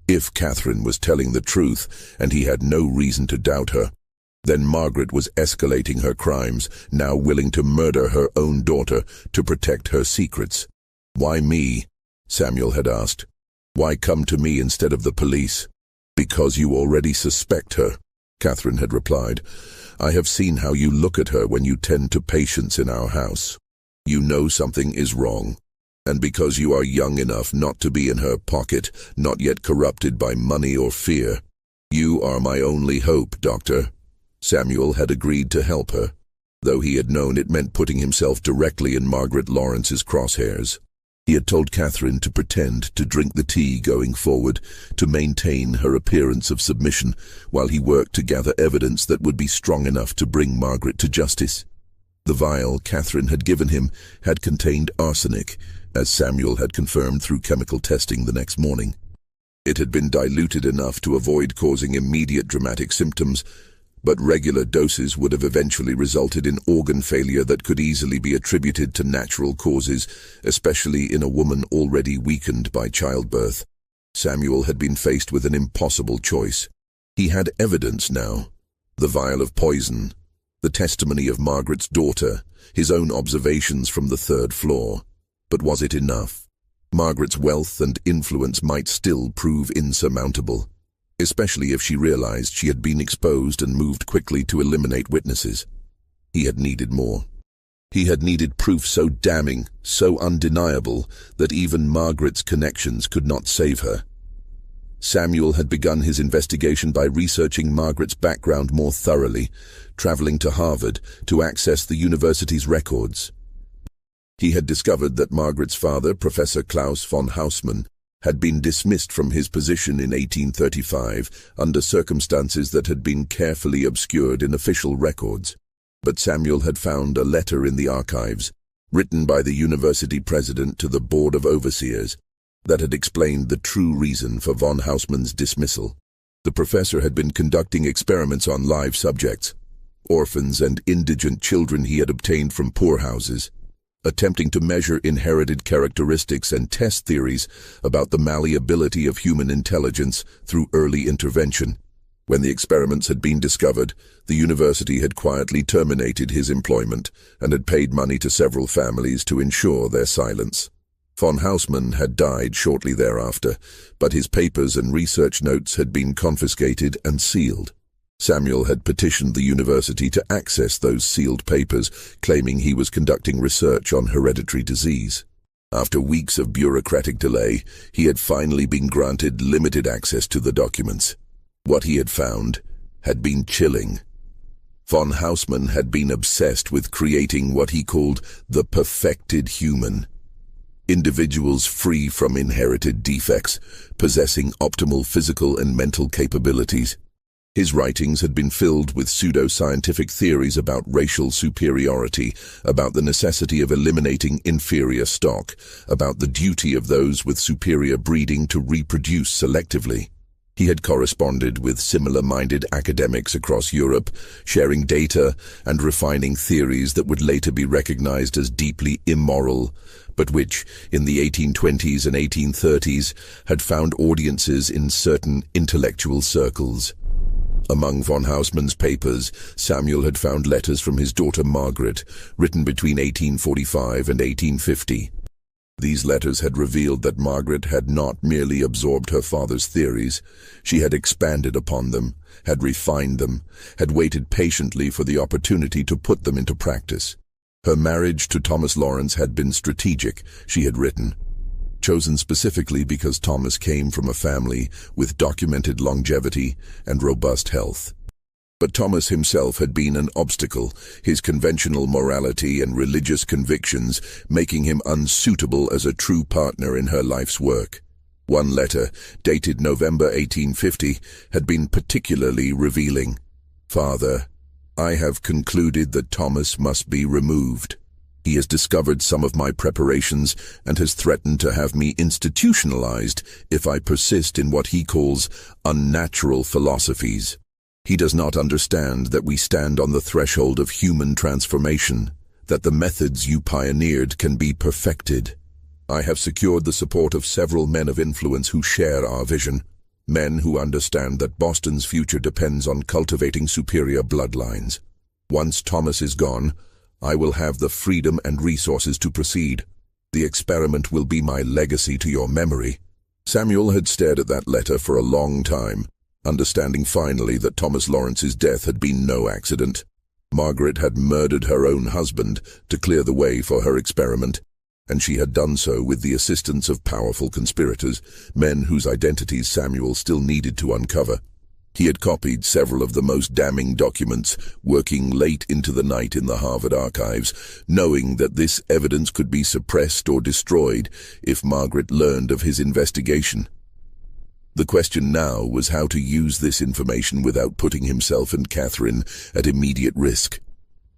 If Catherine was telling the truth, and he had no reason to doubt her, then Margaret was escalating her crimes, now willing to murder her own daughter to protect her secrets. "Why me?" Samuel had asked. "Why come to me instead of the police?" "Because you already suspect her," Catherine had replied. "I have seen how you look at her when you tend to patients in our house. You know something is wrong. And because you are young enough not to be in her pocket, not yet corrupted by money or fear. You are my only hope, Doctor." Samuel had agreed to help her, though he had known it meant putting himself directly in Margaret Lawrence's crosshairs. He had told Catherine to pretend to drink the tea going forward, to maintain her appearance of submission, while he worked to gather evidence that would be strong enough to bring Margaret to justice. The vial Catherine had given him had contained arsenic, as Samuel had confirmed through chemical testing the next morning. It had been diluted enough to avoid causing immediate dramatic symptoms, but regular doses would have eventually resulted in organ failure that could easily be attributed to natural causes, especially in a woman already weakened by childbirth. Samuel had been faced with an impossible choice. He had evidence now: the vial of poison, the testimony of Margaret's daughter, his own observations from the 3rd floor. But was it enough? Margaret's wealth and influence might still prove insurmountable, especially if she realized she had been exposed and moved quickly to eliminate witnesses. He had needed more. He had needed proof so damning, so undeniable, that even Margaret's connections could not save her. Samuel had begun his investigation by researching Margaret's background more thoroughly, traveling to Harvard to access the university's records. He had discovered that Margaret's father, Professor Klaus von Haussmann, had been dismissed from his position in 1835 under circumstances that had been carefully obscured in official records. But Samuel had found a letter in the archives, written by the university president to the Board of Overseers, that had explained the true reason for von Haussmann's dismissal. The professor had been conducting experiments on live subjects, orphans and indigent children he had obtained from poorhouses, attempting to measure inherited characteristics and test theories about the malleability of human intelligence through early intervention. When the experiments had been discovered, the university had quietly terminated his employment and had paid money to several families to ensure their silence. Von Haussmann had died shortly thereafter, but his papers and research notes had been confiscated and sealed. Samuel had petitioned the university to access those sealed papers, claiming he was conducting research on hereditary disease. After weeks of bureaucratic delay, he had finally been granted limited access to the documents. What he had found had been chilling. Von Haussmann had been obsessed with creating what he called the perfected human. Individuals free from inherited defects, possessing optimal physical and mental capabilities. His writings had been filled with pseudo-scientific theories about racial superiority, about the necessity of eliminating inferior stock, about the duty of those with superior breeding to reproduce selectively. He had corresponded with similar-minded academics across Europe, sharing data and refining theories that would later be recognized as deeply immoral, but which, in the 1820s and 1830s, had found audiences in certain intellectual circles. Among von Haussmann's papers, Samuel had found letters from his daughter Margaret, written between 1845 and 1850. These letters had revealed that Margaret had not merely absorbed her father's theories, she had expanded upon them, had refined them, had waited patiently for the opportunity to put them into practice. Her marriage to Thomas Lawrence had been strategic, she had written, chosen specifically because Thomas came from a family with documented longevity and robust health. But Thomas himself had been an obstacle, his conventional morality and religious convictions making him unsuitable as a true partner in her life's work. One letter, dated November 1850, had been particularly revealing. "Father, I have concluded that Thomas must be removed. He has discovered some of my preparations and has threatened to have me institutionalized if I persist in what he calls unnatural philosophies. He does not understand that we stand on the threshold of human transformation, that the methods you pioneered can be perfected. I have secured the support of several men of influence who share our vision, men who understand that Boston's future depends on cultivating superior bloodlines. Once Thomas is gone, I will have the freedom and resources to proceed. The experiment will be my legacy to your memory." Samuel had stared at that letter for a long time, understanding finally that Thomas Lawrence's death had been no accident. Margaret had murdered her own husband to clear the way for her experiment, and she had done so with the assistance of powerful conspirators, men whose identities Samuel still needed to uncover. He had copied several of the most damning documents, working late into the night in the Harvard archives, knowing that this evidence could be suppressed or destroyed if Margaret learned of his investigation. The question now was how to use this information without putting himself and Catherine at immediate risk.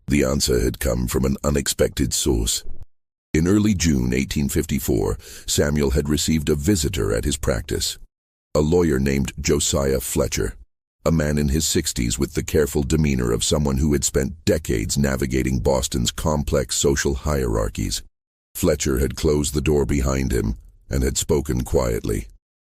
The answer had come from an unexpected source. In early June 1854, Samuel had received a visitor at his practice, a lawyer named Josiah Fletcher, a man in his 60s with the careful demeanor of someone who had spent decades navigating Boston's complex social hierarchies. Fletcher had closed the door behind him and had spoken quietly.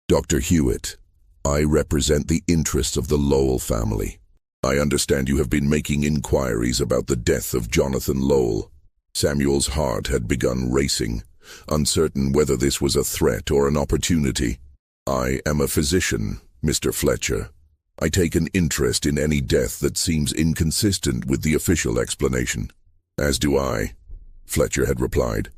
"Dr. Hewitt, I represent the interests of the Lowell family. I understand you have been making inquiries about the death of Jonathan Lowell." Samuel's heart had begun racing, uncertain whether this was a threat or an opportunity. "I am a physician, Mr. Fletcher. I take an interest in any death that seems inconsistent with the official explanation." "As do I," Fletcher had replied.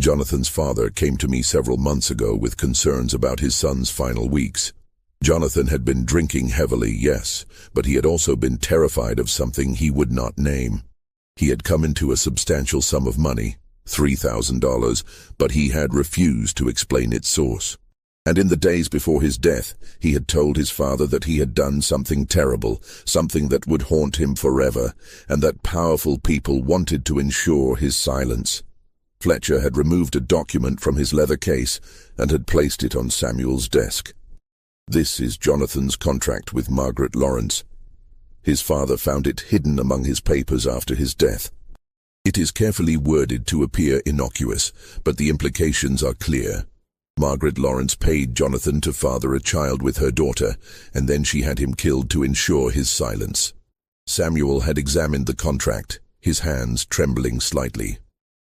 "Jonathan's father came to me several months ago with concerns about his son's final weeks. Jonathan had been drinking heavily, yes, but he had also been terrified of something he would not name. He had come into a substantial sum of money, $3,000, but he had refused to explain its source. And in the days before his death, he had told his father that he had done something terrible, something that would haunt him forever, and that powerful people wanted to ensure his silence." Fletcher had removed a document from his leather case and had placed it on Samuel's desk. "This is Jonathan's contract with Margaret Lawrence. His father found it hidden among his papers after his death. It is carefully worded to appear innocuous, but the implications are clear. Margaret Lawrence paid Jonathan to father a child with her daughter, and then she had him killed to ensure his silence. Samuel had examined the contract, his hands trembling slightly.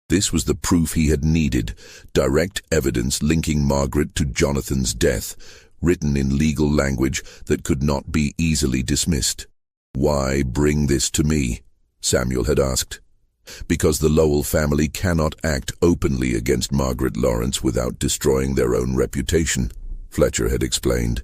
This was the proof he had needed, direct evidence linking Margaret to Jonathan's death, written in legal language that could not be easily dismissed. "Why bring this to me?" Samuel had asked. "Because the Lowell family cannot act openly against Margaret Lawrence without destroying their own reputation," Fletcher had explained.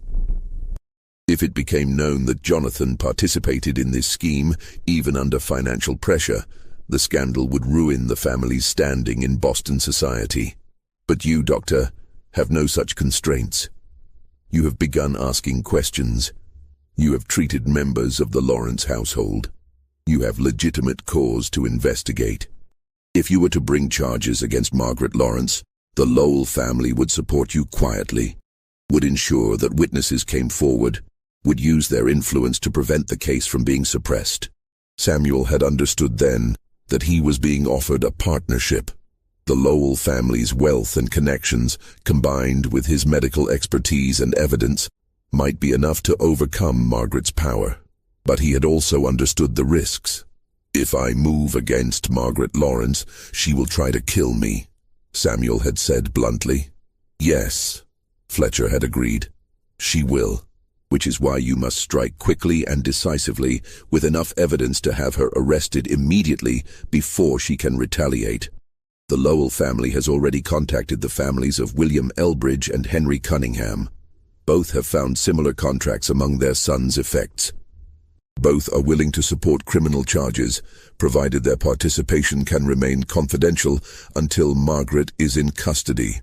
If it became known that Jonathan participated in this scheme, even under financial pressure, the scandal would ruin the family's standing in Boston society. But you, Doctor, have no such constraints. You have begun asking questions. You have treated members of the Lawrence household. You have legitimate cause to investigate. If you were to bring charges against Margaret Lawrence, the Lowell family would support you quietly, would ensure that witnesses came forward, would use their influence to prevent the case from being suppressed. Samuel had understood then that he was being offered a partnership. The Lowell family's wealth and connections, combined with his medical expertise and evidence, might be enough to overcome Margaret's power. But he had also understood the risks. "If I move against Margaret Lawrence, she will try to kill me," Samuel had said bluntly. "Yes," Fletcher had agreed, "she will, which is why you must strike quickly and decisively with enough evidence to have her arrested immediately before she can retaliate." The Lowell family has already contacted the families of William Elbridge and Henry Cunningham. Both have found similar contracts among their sons' effects. Both are willing to support criminal charges, provided their participation can remain confidential until Margaret is in custody.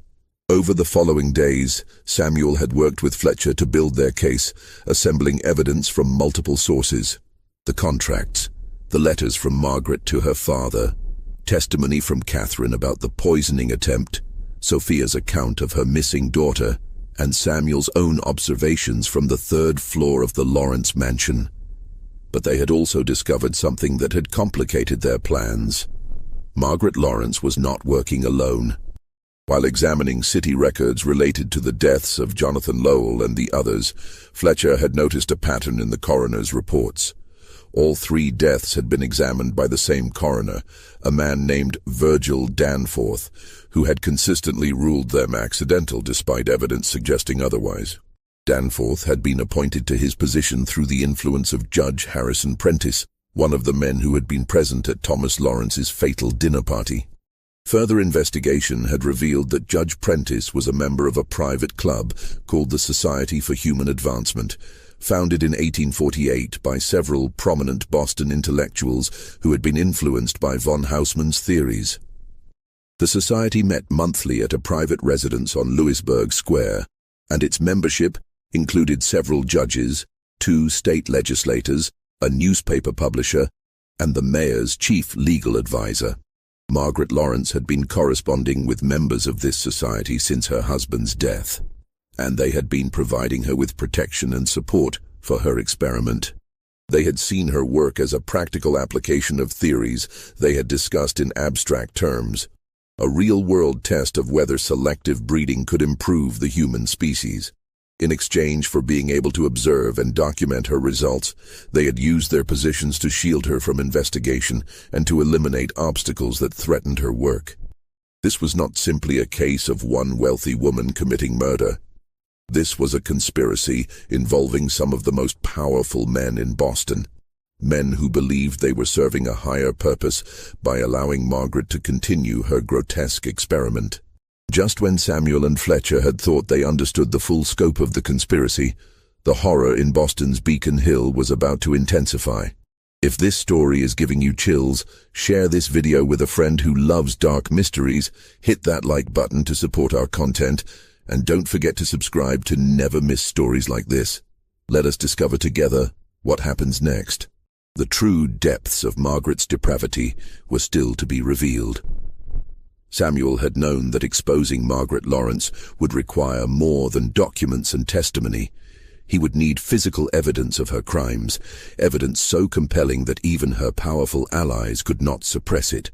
Over the following days, Samuel had worked with Fletcher to build their case, assembling evidence from multiple sources. The contracts, the letters from Margaret to her father, testimony from Catherine about the poisoning attempt, Sophia's account of her missing daughter, and Samuel's own observations from the third floor of the Lawrence mansion. But they had also discovered something that had complicated their plans. Margaret Lawrence was not working alone. While examining city records related to the deaths of Jonathan Lowell and the others, Fletcher had noticed a pattern in the coroner's reports. All 3 deaths had been examined by the same coroner, a man named Virgil Danforth, who had consistently ruled them accidental despite evidence suggesting otherwise. Danforth had been appointed to his position through the influence of Judge Harrison Prentice, one of the men who had been present at Thomas Lawrence's fatal dinner party. Further investigation had revealed that Judge Prentice was a member of a private club called the Society for Human Advancement, founded in 1848 by several prominent Boston intellectuals who had been influenced by von Hausmann's theories. The society met monthly at a private residence on Louisburg Square, and its membership included several judges, 2 state legislators, a newspaper publisher, and the mayor's chief legal advisor. Margaret Lawrence had been corresponding with members of this society since her husband's death, and they had been providing her with protection and support for her experiment. They had seen her work as a practical application of theories they had discussed in abstract terms, a real-world test of whether selective breeding could improve the human species. In exchange for being able to observe and document her results, they had used their positions to shield her from investigation and to eliminate obstacles that threatened her work. This was not simply a case of one wealthy woman committing murder. This was a conspiracy involving some of the most powerful men in Boston, men who believed they were serving a higher purpose by allowing Margaret to continue her grotesque experiment. Just when Samuel and Fletcher had thought they understood the full scope of the conspiracy, the horror in Boston's Beacon Hill was about to intensify. If this story is giving you chills, share this video with a friend who loves dark mysteries, hit that like button to support our content, and don't forget to subscribe to never miss stories like this. Let us discover together what happens next. The true depths of Margaret's depravity were still to be revealed. Samuel had known that exposing Margaret Lawrence would require more than documents and testimony. He would need physical evidence of her crimes, evidence so compelling that even her powerful allies could not suppress it.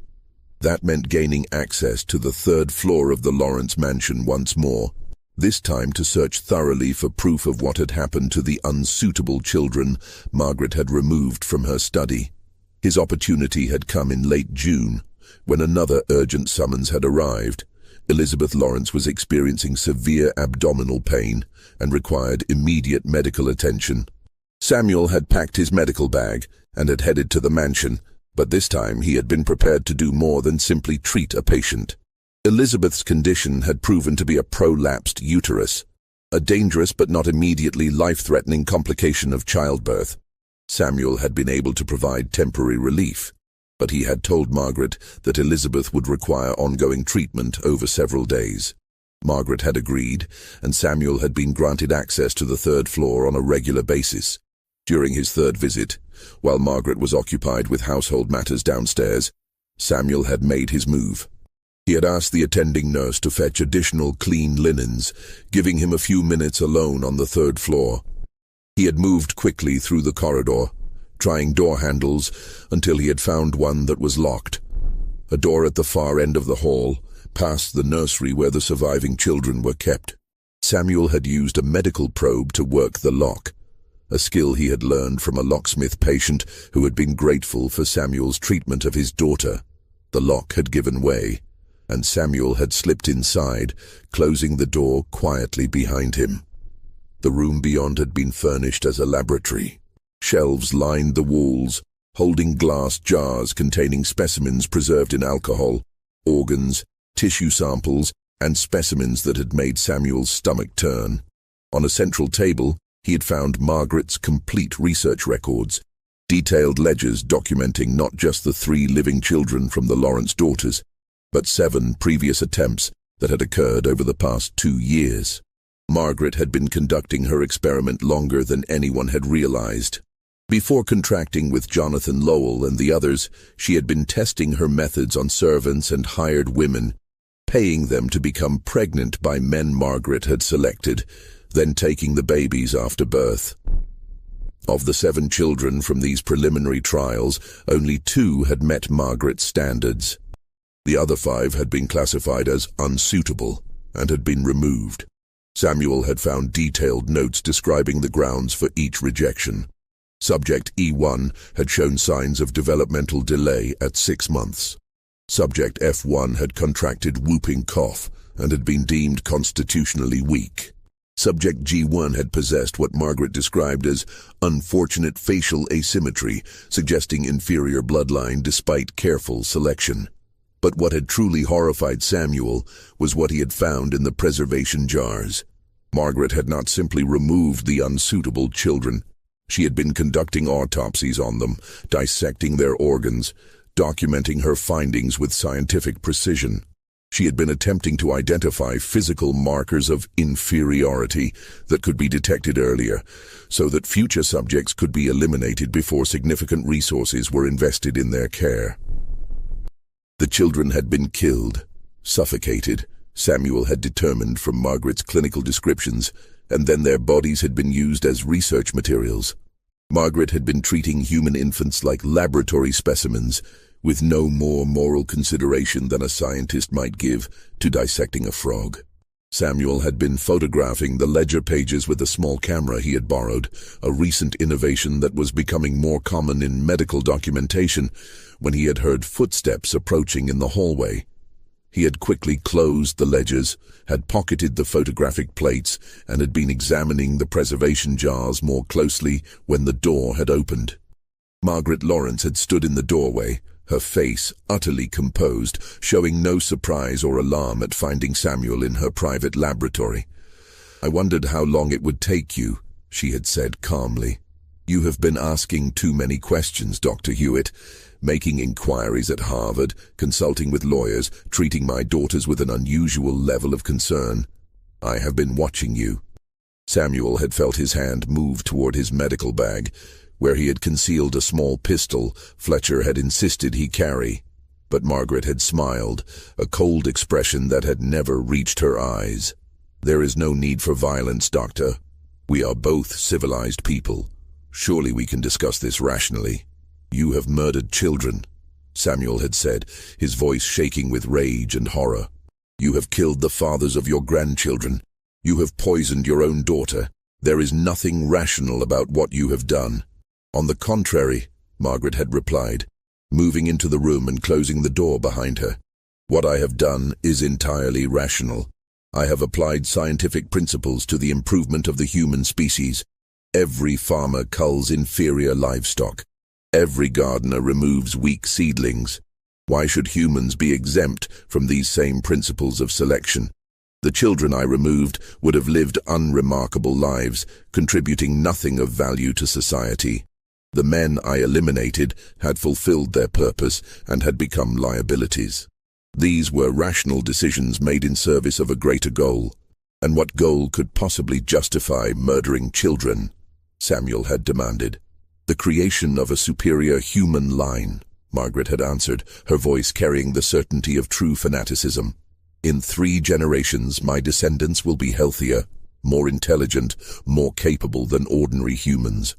That meant gaining access to the third floor of the Lawrence mansion once more. This time to search thoroughly for proof of what had happened to the unsuitable children Margaret had removed from her study. His opportunity had come in late June, when another urgent summons had arrived. Elizabeth Lawrence was experiencing severe abdominal pain and required immediate medical attention. Samuel had packed his medical bag and had headed to the mansion, but this time he had been prepared to do more than simply treat a patient. Elizabeth's condition had proven to be a prolapsed uterus, a dangerous but not immediately life-threatening complication of childbirth. Samuel had been able to provide temporary relief, but he had told Margaret that Elizabeth would require ongoing treatment over several days. Margaret had agreed, and Samuel had been granted access to the third floor on a regular basis. During his third visit, while Margaret was occupied with household matters downstairs, Samuel had made his move. He had asked the attending nurse to fetch additional clean linens, giving him a few minutes alone on the third floor. He had moved quickly through the corridor, trying door handles until he had found one that was locked. A door at the far end of the hall, past the nursery where the surviving children were kept. Samuel had used a medical probe to work the lock, a skill he had learned from a locksmith patient who had been grateful for Samuel's treatment of his daughter. The lock had given way, and Samuel had slipped inside, closing the door quietly behind him. The room beyond had been furnished as a laboratory. Shelves lined the walls, holding glass jars containing specimens preserved in alcohol, organs, tissue samples, and specimens that had made Samuel's stomach turn. On a central table, he had found Margaret's complete research records, detailed ledgers documenting not just the 3 living children from the Lawrence daughters, but 7 previous attempts that had occurred over the past 2 years. Margaret had been conducting her experiment longer than anyone had realized. Before contracting with Jonathan Lowell and the others, she had been testing her methods on servants and hired women, paying them to become pregnant by men Margaret had selected, then taking the babies after birth. Of the 7 children from these preliminary trials, only 2 had met Margaret's standards. The other 5 had been classified as unsuitable and had been removed. Samuel had found detailed notes describing the grounds for each rejection. Subject E1 had shown signs of developmental delay at 6 months. Subject F1 had contracted whooping cough and had been deemed constitutionally weak. Subject G1 had possessed what Margaret described as unfortunate facial asymmetry, suggesting inferior bloodline despite careful selection. But what had truly horrified Samuel was what he had found in the preservation jars. Margaret had not simply removed the unsuitable children. She had been conducting autopsies on them, dissecting their organs, documenting her findings with scientific precision. She had been attempting to identify physical markers of inferiority that could be detected earlier, so that future subjects could be eliminated before significant resources were invested in their care. The children had been killed, suffocated, Samuel had determined from Margaret's clinical descriptions, and then their bodies had been used as research materials. Margaret had been treating human infants like laboratory specimens, with no more moral consideration than a scientist might give to dissecting a frog. Samuel had been photographing the ledger pages with a small camera he had borrowed, a recent innovation that was becoming more common in medical documentation, when he had heard footsteps approaching in the hallway. He had quickly closed the ledgers, had pocketed the photographic plates, and had been examining the preservation jars more closely when the door had opened. Margaret Lawrence had stood in the doorway, her face utterly composed, showing no surprise or alarm at finding Samuel in her private laboratory. "I wondered how long it would take you," she had said calmly. "You have been asking too many questions, Dr. Hewitt, making inquiries at Harvard, consulting with lawyers, treating my daughters with an unusual level of concern. I have been watching you." Samuel had felt his hand move toward his medical bag, where he had concealed a small pistol Fletcher had insisted he carry. But Margaret had smiled, a cold expression that had never reached her eyes. "There is no need for violence, Doctor. We are both civilized people. Surely we can discuss this rationally. You have murdered children," Samuel had said, his voice shaking with rage and horror. "You have killed the fathers of your grandchildren. You have poisoned your own daughter. There is nothing rational about what you have done." "On the contrary," Margaret had replied, moving into the room and closing the door behind her. "What I have done is entirely rational. I have applied scientific principles to the improvement of the human species. Every farmer culls inferior livestock. Every gardener removes weak seedlings. Why should humans be exempt from these same principles of selection? The children I removed would have lived unremarkable lives, contributing nothing of value to society. The men I eliminated had fulfilled their purpose and had become liabilities. These were rational decisions made in service of a greater goal. And what goal could possibly justify murdering children?" Samuel had demanded. "The creation of a superior human line," Margaret had answered, her voice carrying the certainty of true fanaticism. "In 3 generations, my descendants will be healthier, more intelligent, more capable than ordinary humans.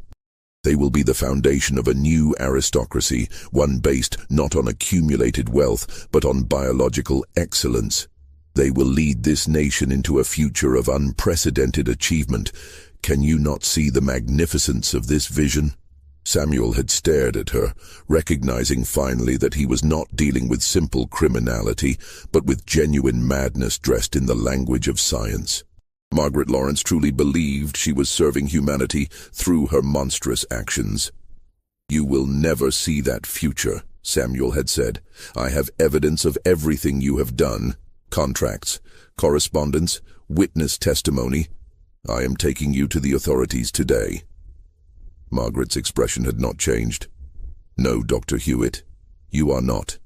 They will be the foundation of a new aristocracy, one based not on accumulated wealth, but on biological excellence. They will lead this nation into a future of unprecedented achievement. Can you not see the magnificence of this vision?" Samuel had stared at her, recognizing finally that he was not dealing with simple criminality, but with genuine madness dressed in the language of science. Margaret Lawrence truly believed she was serving humanity through her monstrous actions. "You will never see that future," Samuel had said. "I have evidence of everything you have done. Contracts, correspondence, witness testimony. I am taking you to the authorities today." Margaret's expression had not changed. "No, Dr. Hewitt, you are not.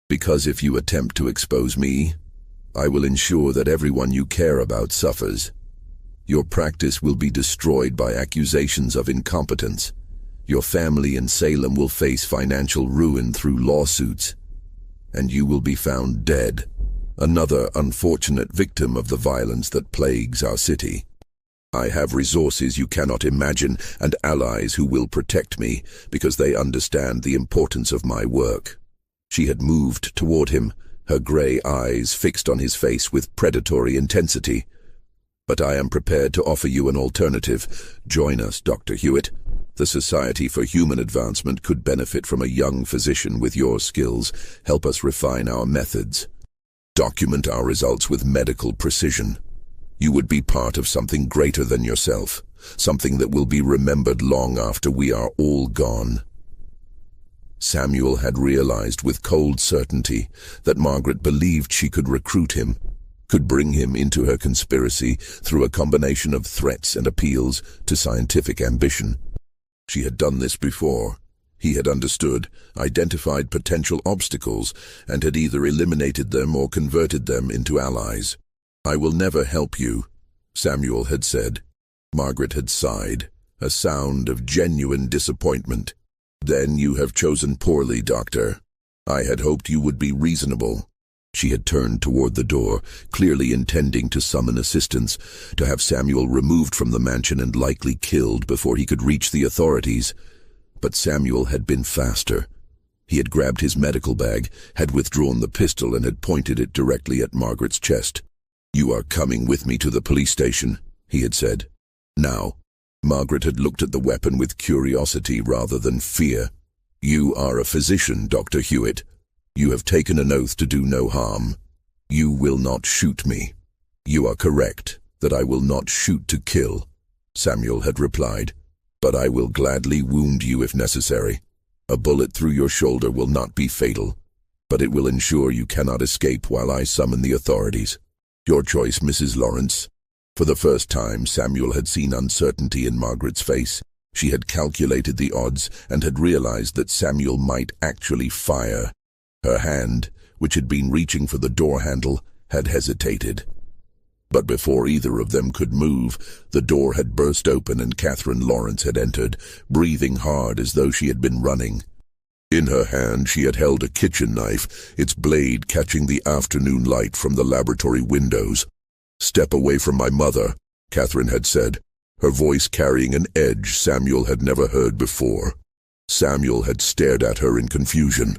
Because if you attempt to expose me, I will ensure that everyone you care about suffers. Your practice will be destroyed by accusations of incompetence. Your family in Salem will face financial ruin through lawsuits. And you will be found dead, another unfortunate victim of the violence that plagues our city. I have resources you cannot imagine and allies who will protect me because they understand the importance of my work." She had moved toward him, her grey eyes fixed on his face with predatory intensity. "But I am prepared to offer you an alternative. Join us, Dr. Hewitt. The Society for Human Advancement could benefit from a young physician with your skills. Help us refine our methods. Document our results with medical precision. You would be part of something greater than yourself, something that will be remembered long after we are all gone." Samuel had realized with cold certainty that Margaret believed she could recruit him, could bring him into her conspiracy through a combination of threats and appeals to scientific ambition. She had done this before. He had understood, identified potential obstacles, and had either eliminated them or converted them into allies. "I will never help you," Samuel had said. Margaret had sighed, a sound of genuine disappointment. "Then you have chosen poorly, Doctor. I had hoped you would be reasonable." She had turned toward the door, clearly intending to summon assistance, to have Samuel removed from the mansion and likely killed before he could reach the authorities. But Samuel had been faster. He had grabbed his medical bag, had withdrawn the pistol, and had pointed it directly at Margaret's chest. "You are coming with me to the police station," he had said. "Now." Margaret had looked at the weapon with curiosity rather than fear. "You are a physician, Dr. Hewitt. You have taken an oath to do no harm. You will not shoot me." "You are correct, that I will not shoot to kill," Samuel had replied. "But I will gladly wound you if necessary. A bullet through your shoulder will not be fatal, but it will ensure you cannot escape while I summon the authorities. Your choice, Mrs. Lawrence." For the first time, Samuel had seen uncertainty in Margaret's face. She had calculated the odds and had realized that Samuel might actually fire. Her hand, which had been reaching for the door handle, had hesitated. But before either of them could move, the door had burst open and Catherine Lawrence had entered, breathing hard as though she had been running. In her hand she had held a kitchen knife, its blade catching the afternoon light from the laboratory windows. "Step away from my mother," Catherine had said, her voice carrying an edge Samuel had never heard before. Samuel had stared at her in confusion.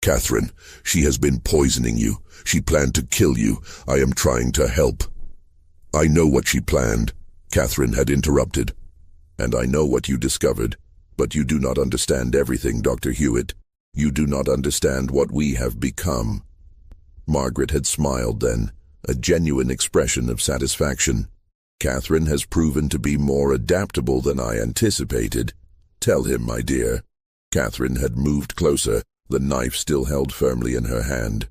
"Catherine, she has been poisoning you. She planned to kill you. I am trying to help." I know what she planned, Catherine had interrupted. And I know what you discovered. But you do not understand everything, Dr. Hewitt. You do not understand what we have become. Margaret had smiled then, a genuine expression of satisfaction. Catherine has proven to be more adaptable than I anticipated. Tell him, my dear. Catherine had moved closer, the knife still held firmly in her hand.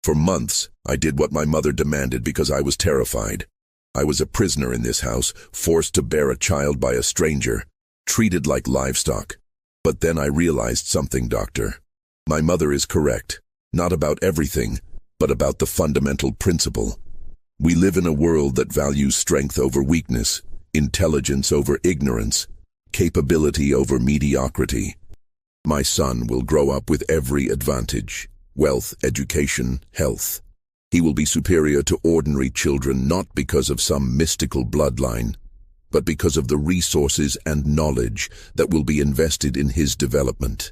For months, I did what my mother demanded because I was terrified. I was a prisoner in this house, forced to bear a child by a stranger, treated like livestock. But then I realized something, Doctor. My mother is correct, not about everything, but about the fundamental principle. We live in a world that values strength over weakness, intelligence over ignorance, capability over mediocrity. My son will grow up with every advantage: wealth, education, health. He will be superior to ordinary children not because of some mystical bloodline, but because of the resources and knowledge that will be invested in his development.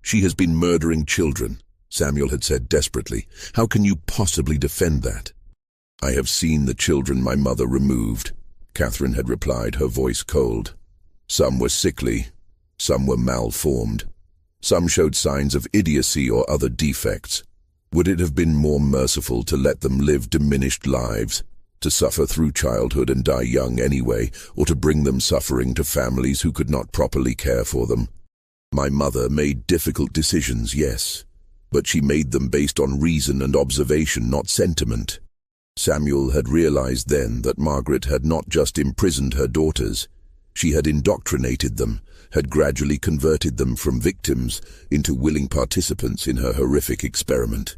She has been murdering children, Samuel had said desperately. How can you possibly defend that? I have seen the children my mother removed, Catherine had replied, her voice cold. Some were sickly, some were malformed. Some showed signs of idiocy or other defects. Would it have been more merciful to let them live diminished lives, to suffer through childhood and die young anyway, or to bring them suffering to families who could not properly care for them? My mother made difficult decisions, yes, but she made them based on reason and observation, not sentiment. Samuel had realized then that Margaret had not just imprisoned her daughters. She had indoctrinated them, had gradually converted them from victims into willing participants in her horrific experiment.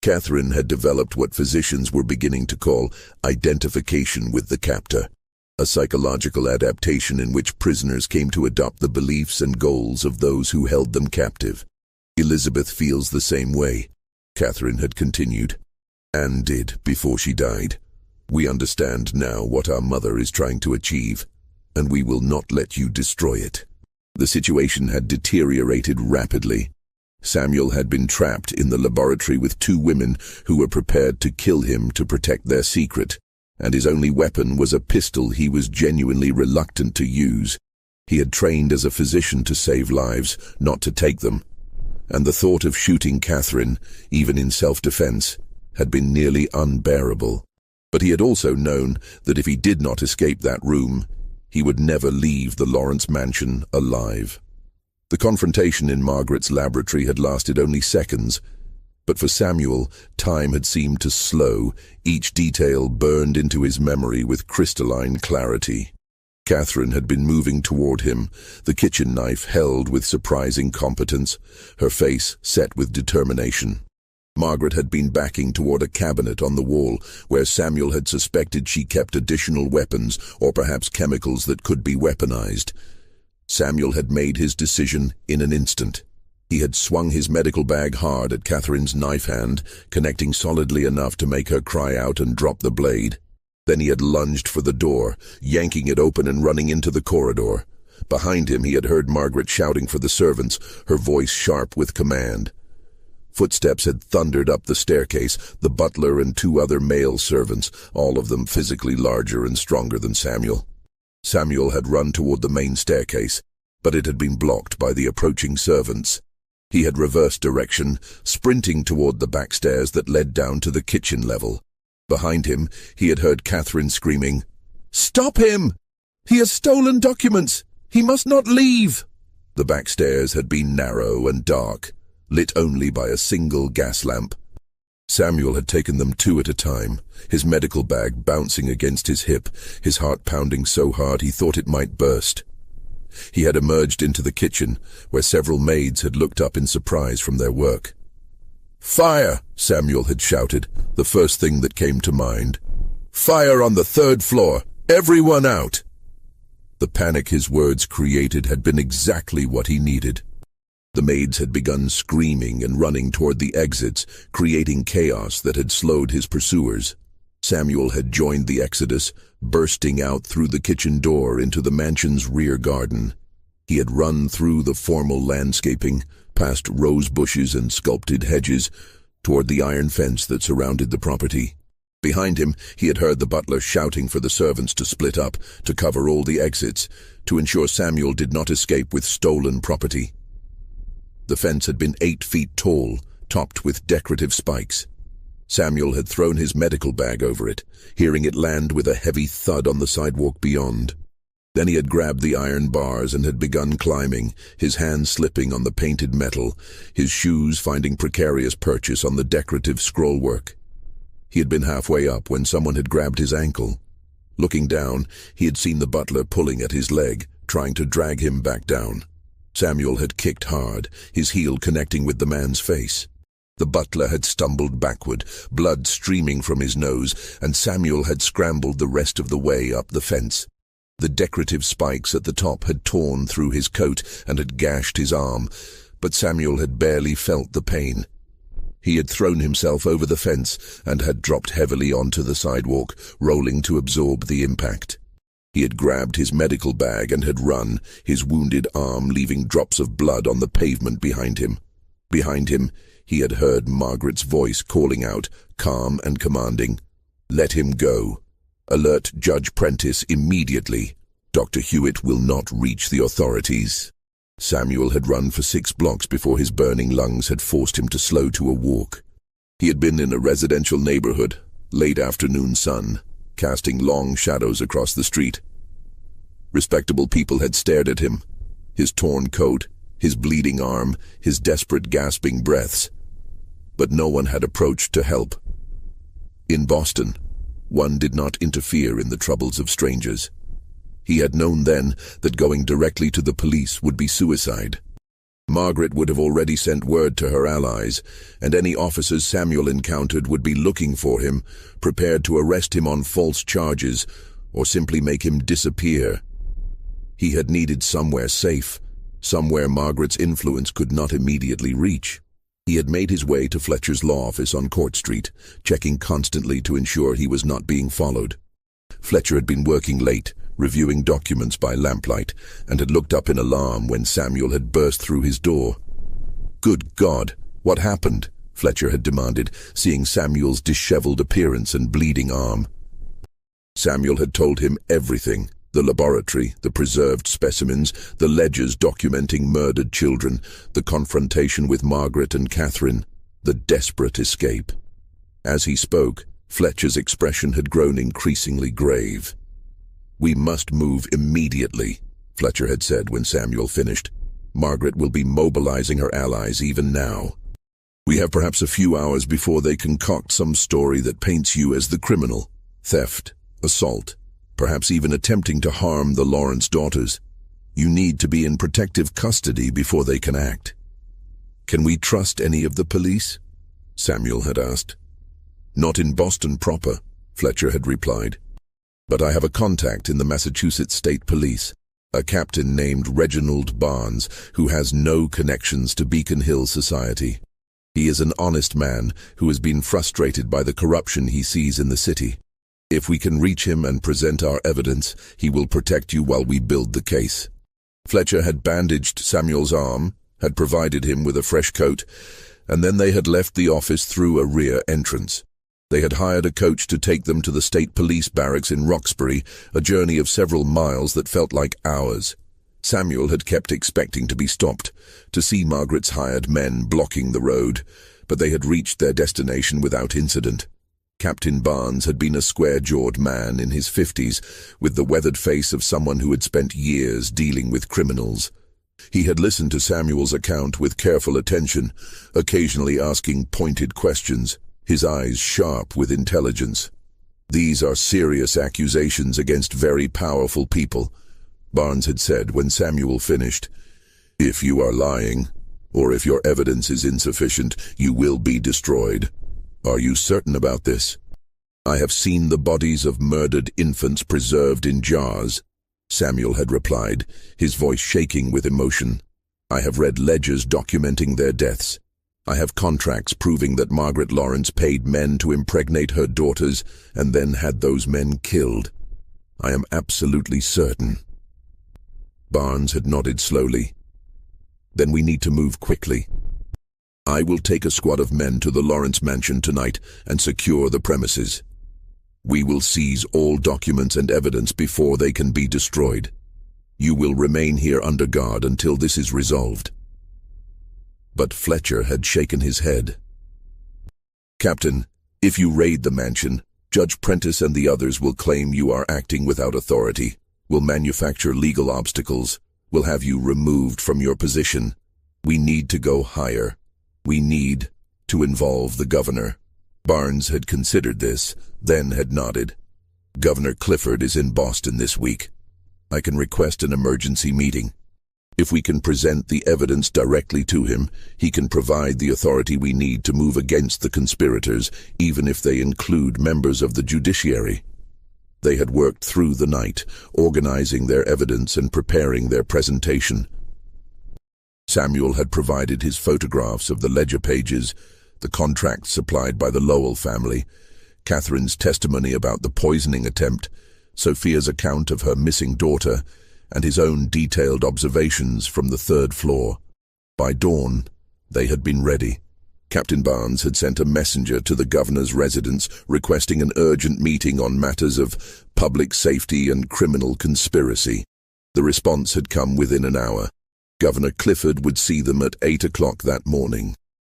Catherine had developed what physicians were beginning to call identification with the captor, a psychological adaptation in which prisoners came to adopt the beliefs and goals of those who held them captive. Elizabeth feels the same way, Catherine had continued, and did before she died. We understand now what our mother is trying to achieve, and we will not let you destroy it. The situation had deteriorated rapidly. Samuel had been trapped in the laboratory with two women who were prepared to kill him to protect their secret, and his only weapon was a pistol he was genuinely reluctant to use. He had trained as a physician to save lives, not to take them, and the thought of shooting Catherine, even in self-defense, had been nearly unbearable. But he had also known that if he did not escape that room, he would never leave the Lawrence mansion alive. The confrontation in Margaret's laboratory had lasted only seconds, but for Samuel, time had seemed to slow, each detail burned into his memory with crystalline clarity. Catherine had been moving toward him, the kitchen knife held with surprising competence, her face set with determination. Margaret had been backing toward a cabinet on the wall where Samuel had suspected she kept additional weapons or perhaps chemicals that could be weaponized. Samuel had made his decision in an instant. He had swung his medical bag hard at Catherine's knife hand, connecting solidly enough to make her cry out and drop the blade. Then he had lunged for the door, yanking it open and running into the corridor. Behind him he had heard Margaret shouting for the servants, her voice sharp with command. Footsteps had thundered up the staircase, the butler and two other male servants, all of them physically larger and stronger than Samuel. Samuel had run toward the main staircase, but it had been blocked by the approaching servants. He had reversed direction, sprinting toward the back stairs that led down to the kitchen level. Behind him, he had heard Catherine screaming, "Stop him! He has stolen documents! He must not leave!" The back stairs had been narrow and dark, lit only by a single gas lamp. Samuel had taken them two at a time, his medical bag bouncing against his hip, his heart pounding so hard he thought it might burst. He had emerged into the kitchen, where several maids had looked up in surprise from their work. "Fire!" Samuel had shouted, the first thing that came to mind. "Fire on the third floor! Everyone out!" The panic his words created had been exactly what he needed. The maids had begun screaming and running toward the exits, creating chaos that had slowed his pursuers. Samuel had joined the exodus, bursting out through the kitchen door into the mansion's rear garden. He had run through the formal landscaping, past rose bushes and sculpted hedges, toward the iron fence that surrounded the property. Behind him, he had heard the butler shouting for the servants to split up, to cover all the exits, to ensure Samuel did not escape with stolen property. The fence had been 8 feet tall, topped with decorative spikes. Samuel had thrown his medical bag over it, hearing it land with a heavy thud on the sidewalk beyond. Then he had grabbed the iron bars and had begun climbing, his hands slipping on the painted metal, his shoes finding precarious purchase on the decorative scrollwork. He had been halfway up when someone had grabbed his ankle. Looking down, he had seen the butler pulling at his leg, trying to drag him back down. Samuel had kicked hard, his heel connecting with the man's face. The butler had stumbled backward, blood streaming from his nose, and Samuel had scrambled the rest of the way up the fence. The decorative spikes at the top had torn through his coat and had gashed his arm, but Samuel had barely felt the pain. He had thrown himself over the fence and had dropped heavily onto the sidewalk, rolling to absorb the impact. He had grabbed his medical bag and had run, his wounded arm leaving drops of blood on the pavement behind him. Behind him, he had heard Margaret's voice calling out, calm and commanding, "Let him go. Alert Judge Prentice immediately. Dr. Hewitt will not reach the authorities." Samuel had run for 6 blocks before his burning lungs had forced him to slow to a walk. He had been in a residential neighborhood, late afternoon sun, casting long shadows across the street. Respectable people had stared at him, his torn coat, his bleeding arm, his desperate gasping breaths. But no one had approached to help. In Boston, one did not interfere in the troubles of strangers. He had known then that going directly to the police would be suicide. Margaret would have already sent word to her allies, and any officers Samuel encountered would be looking for him, prepared to arrest him on false charges or simply make him disappear. He had needed somewhere safe, somewhere Margaret's influence could not immediately reach. He had made his way to Fletcher's law office on Court Street, checking constantly to ensure he was not being followed. Fletcher had been working late, reviewing documents by lamplight, and had looked up in alarm when Samuel had burst through his door. "Good God, what happened?" Fletcher had demanded, seeing Samuel's disheveled appearance and bleeding arm. Samuel had told him everything: the laboratory, the preserved specimens, the ledgers documenting murdered children, the confrontation with Margaret and Catherine, the desperate escape. As he spoke, Fletcher's expression had grown increasingly grave. "We must move immediately," Fletcher had said when Samuel finished. "Margaret will be mobilizing her allies even now. We have perhaps a few hours before they concoct some story that paints you as the criminal. Theft, assault, perhaps even attempting to harm the Lawrence daughters. You need to be in protective custody before they can act." "Can we trust any of the police?" Samuel had asked. "Not in Boston proper," Fletcher had replied. "But I have a contact in the Massachusetts State Police, a captain named Reginald Barnes, who has no connections to Beacon Hill society. He is an honest man who has been frustrated by the corruption he sees in the city. If we can reach him and present our evidence, he will protect you while we build the case." Fletcher had bandaged Samuel's arm, had provided him with a fresh coat, and then they had left the office through a rear entrance. They had hired a coach to take them to the state police barracks in Roxbury, a journey of several miles that felt like hours. Samuel had kept expecting to be stopped, to see Margaret's hired men blocking the road, but they had reached their destination without incident. Captain Barnes had been a square-jawed man in his 50s, with the weathered face of someone who had spent years dealing with criminals. He had listened to Samuel's account with careful attention, occasionally asking pointed questions, his eyes sharp with intelligence. "These are serious accusations against very powerful people," Barnes had said when Samuel finished. "If you are lying, or if your evidence is insufficient, you will be destroyed. Are you certain about this?" "I have seen the bodies of murdered infants preserved in jars," Samuel had replied, his voice shaking with emotion. "I have read ledgers documenting their deaths. I have contracts proving that Margaret Lawrence paid men to impregnate her daughters and then had those men killed. I am absolutely certain." Barnes had nodded slowly. "Then we need to move quickly. I will take a squad of men to the Lawrence mansion tonight and secure the premises. We will seize all documents and evidence before they can be destroyed. You will remain here under guard until this is resolved." But Fletcher had shaken his head. "Captain, if you raid the mansion, Judge Prentice and the others will claim you are acting without authority, will manufacture legal obstacles, will have you removed from your position. We need to go higher. We need to involve the governor." Barnes had considered this, then had nodded. "Governor Clifford is in Boston this week. I can request an emergency meeting. If we can present the evidence directly to him, he can provide the authority we need to move against the conspirators, even if they include members of the judiciary." They had worked through the night, organizing their evidence and preparing their presentation. Samuel had provided his photographs of the ledger pages, the contracts supplied by the Lowell family, Catherine's testimony about the poisoning attempt, Sophia's account of her missing daughter, and his own detailed observations from the 3rd floor. By dawn, they had been ready. Captain Barnes had sent a messenger to the governor's residence requesting an urgent meeting on matters of public safety and criminal conspiracy. The response had come within an hour. Governor Clifford would see them at 8 o'clock that morning.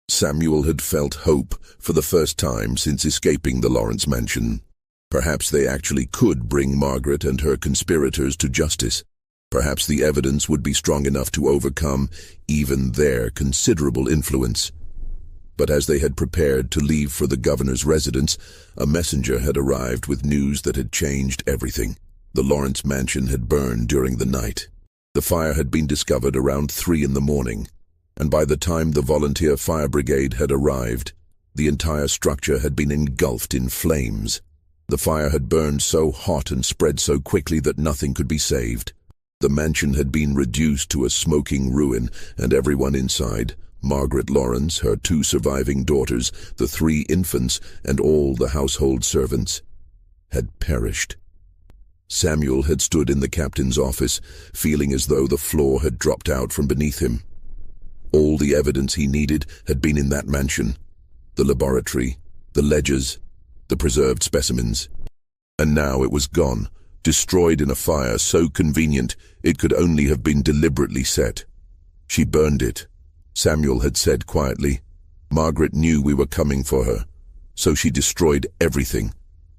Samuel had felt hope for the first time since escaping the Lawrence mansion. Perhaps they actually could bring Margaret and her conspirators to justice. Perhaps the evidence would be strong enough to overcome even their considerable influence. But as they had prepared to leave for the governor's residence, a messenger had arrived with news that had changed everything. The Lawrence mansion had burned during the night. The fire had been discovered around 3 in the morning, and by the time the volunteer fire brigade had arrived, the entire structure had been engulfed in flames. The fire had burned so hot and spread so quickly that nothing could be saved. The mansion had been reduced to a smoking ruin, and everyone inside, Margaret Lawrence, her 2 surviving daughters, the 3 infants, and all the household servants, had perished. Samuel had stood in the captain's office, feeling as though the floor had dropped out from beneath him. All the evidence he needed had been in that mansion. The laboratory, the ledgers, the preserved specimens. And now it was gone, destroyed in a fire so convenient it could only have been deliberately set. She burned it, Samuel had said quietly. Margaret knew we were coming for her, so she destroyed everything.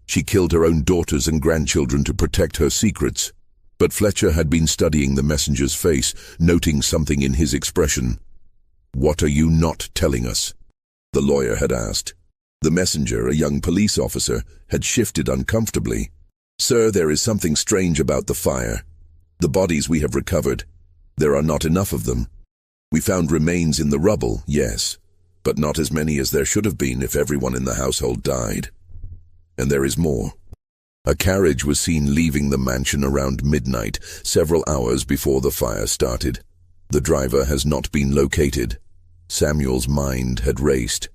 She killed her own daughters and grandchildren to protect her secrets. But Fletcher had been studying the messenger's face, noting something in his expression. "What are you not telling us?" the lawyer had asked. The messenger, a young police officer, had shifted uncomfortably. "Sir, there is something strange about the fire. The bodies we have recovered, there are not enough of them. We found remains in the rubble, yes, but not as many as there should have been if everyone in the household died. And there is more. A carriage was seen leaving the mansion around midnight, several hours before the fire started. The driver has not been located." Samuel's mind had raced.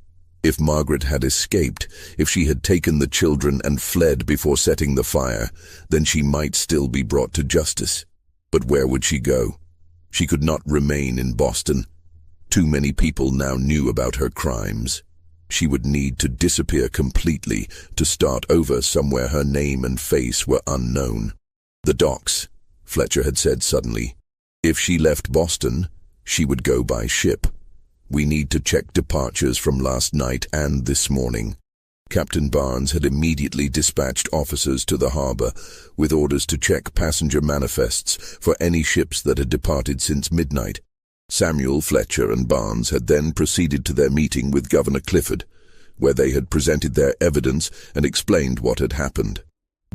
If Margaret had escaped, if she had taken the children and fled before setting the fire, then she might still be brought to justice. But where would she go? She could not remain in Boston. Too many people now knew about her crimes. She would need to disappear completely, to start over somewhere her name and face were unknown. "The docks," Fletcher had said suddenly. "If she left Boston, she would go by ship. We need to check departures from last night and this morning." Captain Barnes had immediately dispatched officers to the harbor with orders to check passenger manifests for any ships that had departed since midnight. Samuel, Fletcher, and Barnes had then proceeded to their meeting with Governor Clifford, where they had presented their evidence and explained what had happened.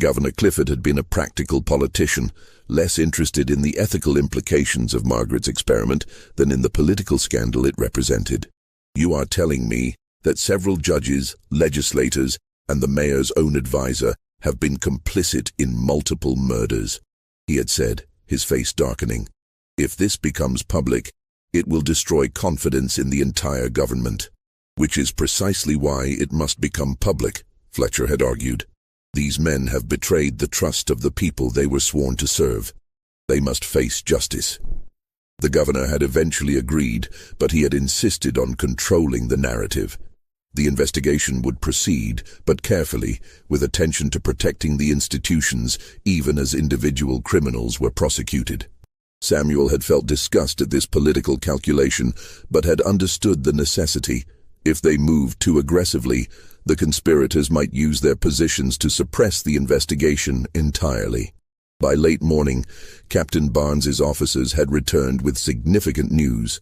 Governor Clifford had been a practical politician, less interested in the ethical implications of Margaret's experiment than in the political scandal it represented. "You are telling me that several judges, legislators, and the mayor's own advisor have been complicit in multiple murders," he had said, his face darkening. "If this becomes public, it will destroy confidence in the entire government." "Which is precisely why it must become public," Fletcher had argued. "These men have betrayed the trust of the people they were sworn to serve. They must face justice." The governor had eventually agreed, but he had insisted on controlling the narrative. The investigation would proceed, but carefully, with attention to protecting the institutions, even as individual criminals were prosecuted. Samuel had felt disgust at this political calculation, but had understood the necessity. If they moved too aggressively, the conspirators might use their positions to suppress the investigation entirely. By late morning, Captain Barnes's officers had returned with significant news.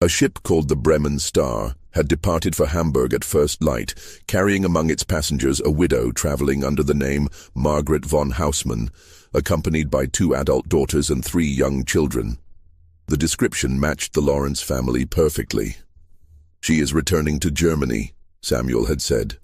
A ship called the Bremen Star had departed for Hamburg at first light, carrying among its passengers a widow traveling under the name Margaret von Haussmann, accompanied by 2 adult daughters and 3 young children. The description matched the Lawrence family perfectly. "She is returning to Germany," Samuel had said.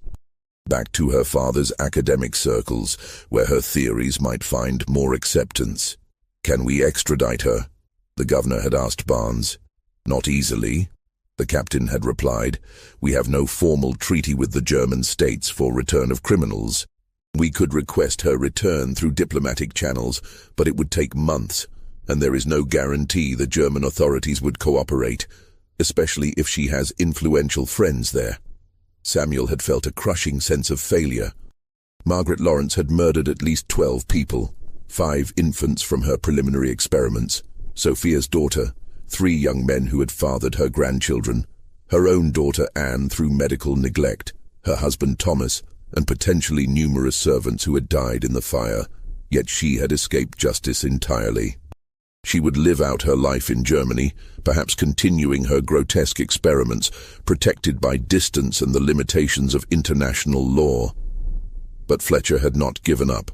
"Back to her father's academic circles, where her theories might find more acceptance. Can we extradite her?" the governor had asked Barnes. "Not easily," the captain had replied. "We have no formal treaty with the German states for return of criminals. We could request her return through diplomatic channels, but it would take months, and there is no guarantee the German authorities would cooperate, especially if she has influential friends there." Samuel had felt a crushing sense of failure. Margaret Lawrence had murdered at least 12 people, 5 infants from her preliminary experiments, Sophia's daughter, 3 young men who had fathered her grandchildren, her own daughter Anne through medical neglect, her husband Thomas, and potentially numerous servants who had died in the fire, yet she had escaped justice entirely. She would live out her life in Germany, perhaps continuing her grotesque experiments, protected by distance and the limitations of international law. But Fletcher had not given up.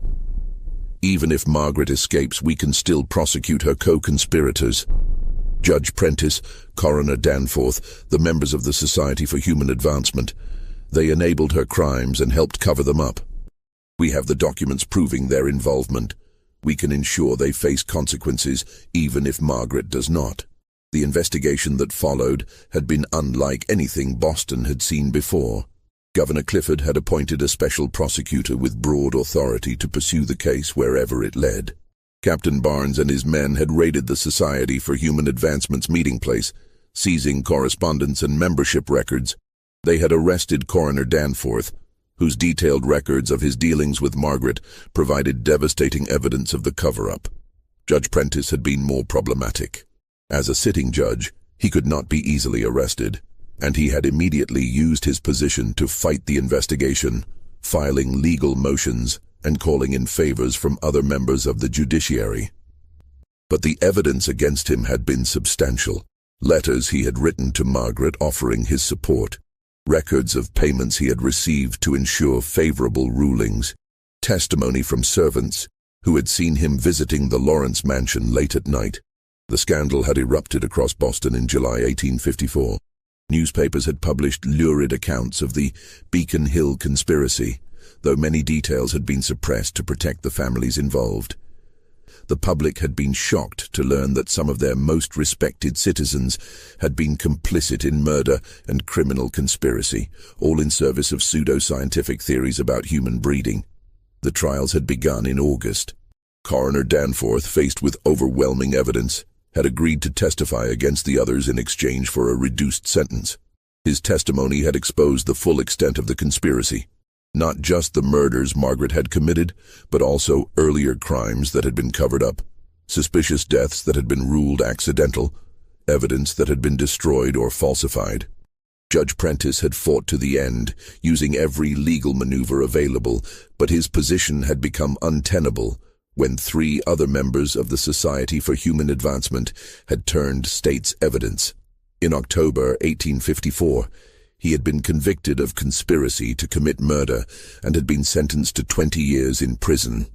"Even if Margaret escapes, we can still prosecute her co-conspirators. Judge Prentice, Coroner Danforth, the members of the Society for Human Advancement. They enabled her crimes and helped cover them up. We have the documents proving their involvement. We can ensure they face consequences, even if Margaret does not." The investigation that followed had been unlike anything Boston had seen before. Governor Clifford had appointed a special prosecutor with broad authority to pursue the case wherever it led. Captain Barnes and his men had raided the Society for Human Advancement's meeting place, seizing correspondence and membership records. They had arrested Coroner Danforth, whose detailed records of his dealings with Margaret provided devastating evidence of the cover-up. Judge Prentice had been more problematic. As a sitting judge, he could not be easily arrested, and he had immediately used his position to fight the investigation, filing legal motions and calling in favors from other members of the judiciary. But the evidence against him had been substantial. Letters he had written to Margaret offering his support, records of payments he had received to ensure favorable rulings, testimony from servants who had seen him visiting the Lawrence mansion late at night. The scandal had erupted across Boston in July 1854. Newspapers had published lurid accounts of the Beacon Hill conspiracy, though many details had been suppressed to protect the families involved. The public had been shocked to learn that some of their most respected citizens had been complicit in murder and criminal conspiracy, all in service of pseudo-scientific theories about human breeding. The trials had begun in August. Coroner Danforth, faced with overwhelming evidence, had agreed to testify against the others in exchange for a reduced sentence. His testimony had exposed the full extent of the conspiracy. Not just the murders Margaret had committed, but also earlier crimes that had been covered up, suspicious deaths that had been ruled accidental, evidence that had been destroyed or falsified. Judge Prentice had fought to the end, using every legal maneuver available, but his position had become untenable when 3 other members of the Society for Human Advancement had turned state's evidence. In October 1854, he had been convicted of conspiracy to commit murder and had been sentenced to 20 years in prison.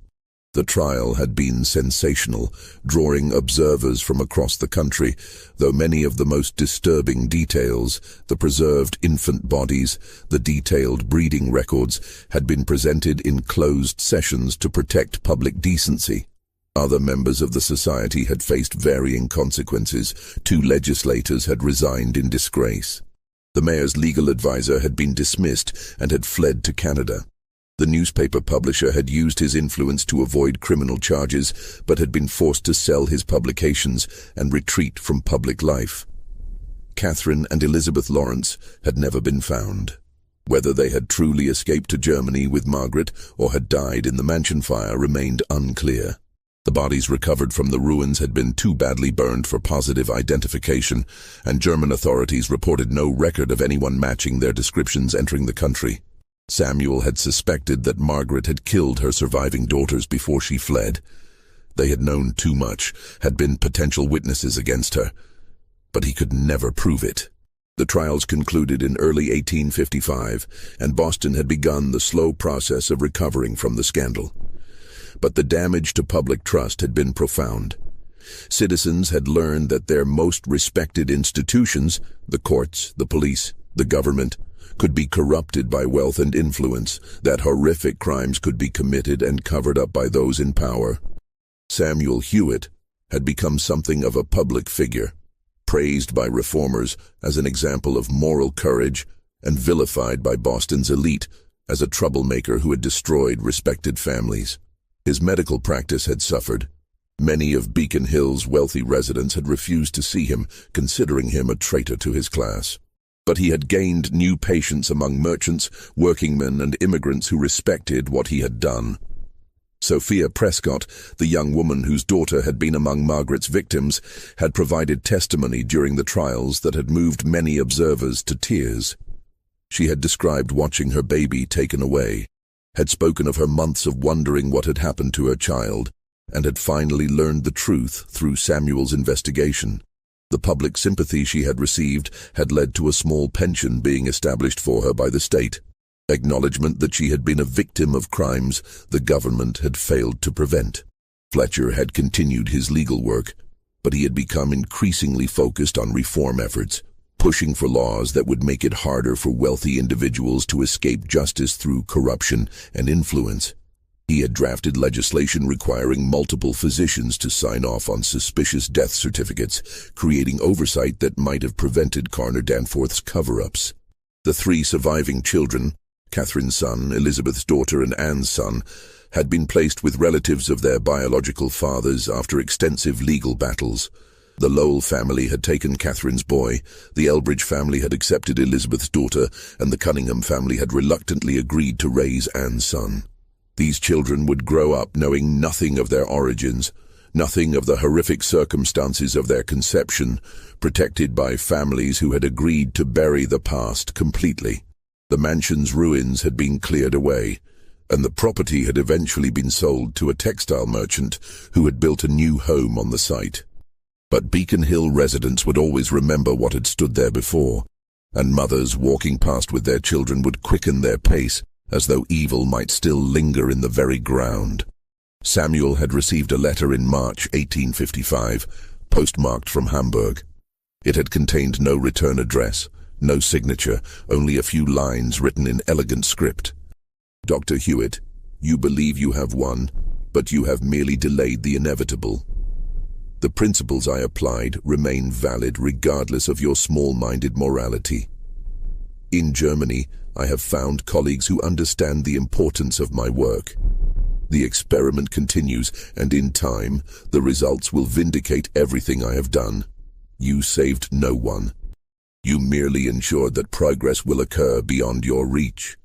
The trial had been sensational, drawing observers from across the country, though many of the most disturbing details, the preserved infant bodies, the detailed breeding records, had been presented in closed sessions to protect public decency. Other members of the society had faced varying consequences. 2 legislators had resigned in disgrace. The mayor's legal advisor had been dismissed and had fled to Canada. The newspaper publisher had used his influence to avoid criminal charges, but had been forced to sell his publications and retreat from public life. Catherine and Elizabeth Lawrence had never been found. Whether they had truly escaped to Germany with Margaret or had died in the mansion fire remained unclear. The bodies recovered from the ruins had been too badly burned for positive identification, and German authorities reported no record of anyone matching their descriptions entering the country. Samuel had suspected that Margaret had killed her surviving daughters before she fled. They had known too much, had been potential witnesses against her, but he could never prove it. The trials concluded in early 1855, and Boston had begun the slow process of recovering from the scandal. But the damage to public trust had been profound. Citizens had learned that their most respected institutions, the courts, the police, the government, could be corrupted by wealth and influence, that horrific crimes could be committed and covered up by those in power. Samuel Hewitt had become something of a public figure, praised by reformers as an example of moral courage and vilified by Boston's elite as a troublemaker who had destroyed respected families. His medical practice had suffered. Many of Beacon Hill's wealthy residents had refused to see him, considering him a traitor to his class. But he had gained new patients among merchants, workingmen, and immigrants who respected what he had done. Sophia Prescott, the young woman whose daughter had been among Margaret's victims, had provided testimony during the trials that had moved many observers to tears. She had described watching her baby taken away, had spoken of her months of wondering what had happened to her child, and had finally learned the truth through Samuel's investigation. The public sympathy she had received had led to a small pension being established for her by the state. Acknowledgement that she had been a victim of crimes the government had failed to prevent. Fletcher had continued his legal work, but he had become increasingly focused on reform efforts, pushing for laws that would make it harder for wealthy individuals to escape justice through corruption and influence. He had drafted legislation requiring multiple physicians to sign off on suspicious death certificates, creating oversight that might have prevented Coroner Danforth's cover-ups. The three surviving children, Catherine's son, Elizabeth's daughter, and Anne's son, had been placed with relatives of their biological fathers after extensive legal battles. The Lowell family had taken Catherine's boy, the Elbridge family had accepted Elizabeth's daughter, and the Cunningham family had reluctantly agreed to raise Anne's son. These children would grow up knowing nothing of their origins, nothing of the horrific circumstances of their conception, protected by families who had agreed to bury the past completely. The mansion's ruins had been cleared away, and the property had eventually been sold to a textile merchant who had built a new home on the site. But Beacon Hill residents would always remember what had stood there before, and mothers walking past with their children would quicken their pace, as though evil might still linger in the very ground. Samuel had received a letter in March 1855, postmarked from Hamburg. It had contained no return address, no signature, only a few lines written in elegant script. Dr. Hewitt, you believe you have won, but you have merely delayed the inevitable. The principles I applied remain valid regardless of your small-minded morality. In Germany, I have found colleagues who understand the importance of my work. The experiment continues, and in time, the results will vindicate everything I have done. You saved no one. You merely ensured that progress will occur beyond your reach,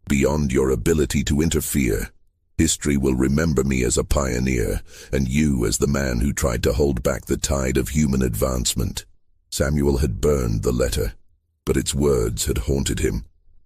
beyond your ability to interfere. History will remember me as a pioneer, and you as the man who tried to hold back the tide of human advancement. Samuel had burned the letter, but its words had haunted him.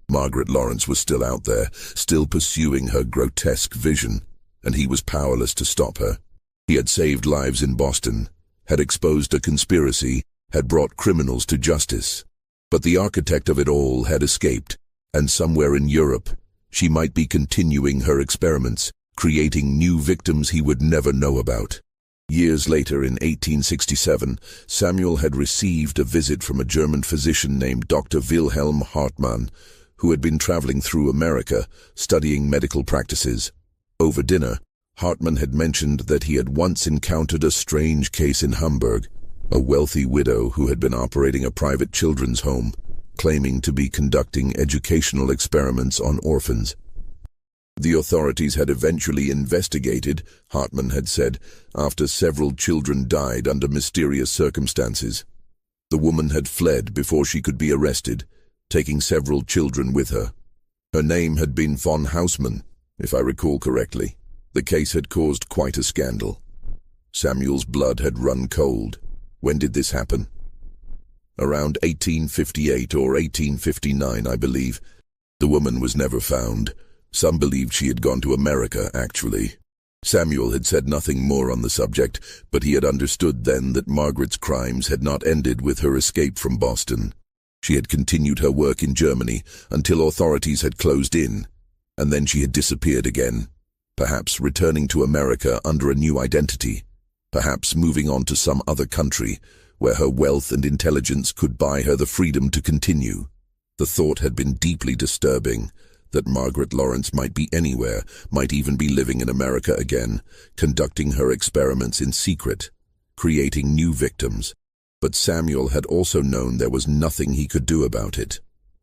Margaret Lawrence was still out there, still pursuing her grotesque vision, and he was powerless to stop her. He had saved lives in Boston, had exposed a conspiracy, had brought criminals to justice. But the architect of it all had escaped, and somewhere in Europe, she might be continuing her experiments, creating new victims he would never know about. Years later, in 1867, Samuel had received a visit from a German physician named Dr. Wilhelm Hartmann, who had been traveling through America, studying medical practices. Over dinner, Hartmann had mentioned that he had once encountered a strange case in Hamburg, a wealthy widow who had been operating a private children's home, claiming to be conducting educational experiments on orphans. The authorities had eventually investigated, Hartmann had said, after several children died under mysterious circumstances. The woman had fled before she could be arrested, taking several children with her. Her name had been von Haussmann, if I recall correctly. The case had caused quite a scandal. Samuel's blood had run cold. When did this happen? Around 1858 or 1859, I believe. The woman was never found. Some believed she had gone to America, actually. Samuel had said nothing more on the subject, but he had understood then that Margaret's crimes had not ended with her escape from Boston. She had continued her work in Germany until authorities had closed in, and then she had disappeared again, perhaps returning to America under a new identity, perhaps moving on to some other country where her wealth and intelligence could buy her the freedom to continue. The thought had been deeply disturbing, that Margaret Lawrence might be anywhere, might even be living in America again, conducting her experiments in secret, creating new victims. But Samuel had also known there was nothing he could do about it.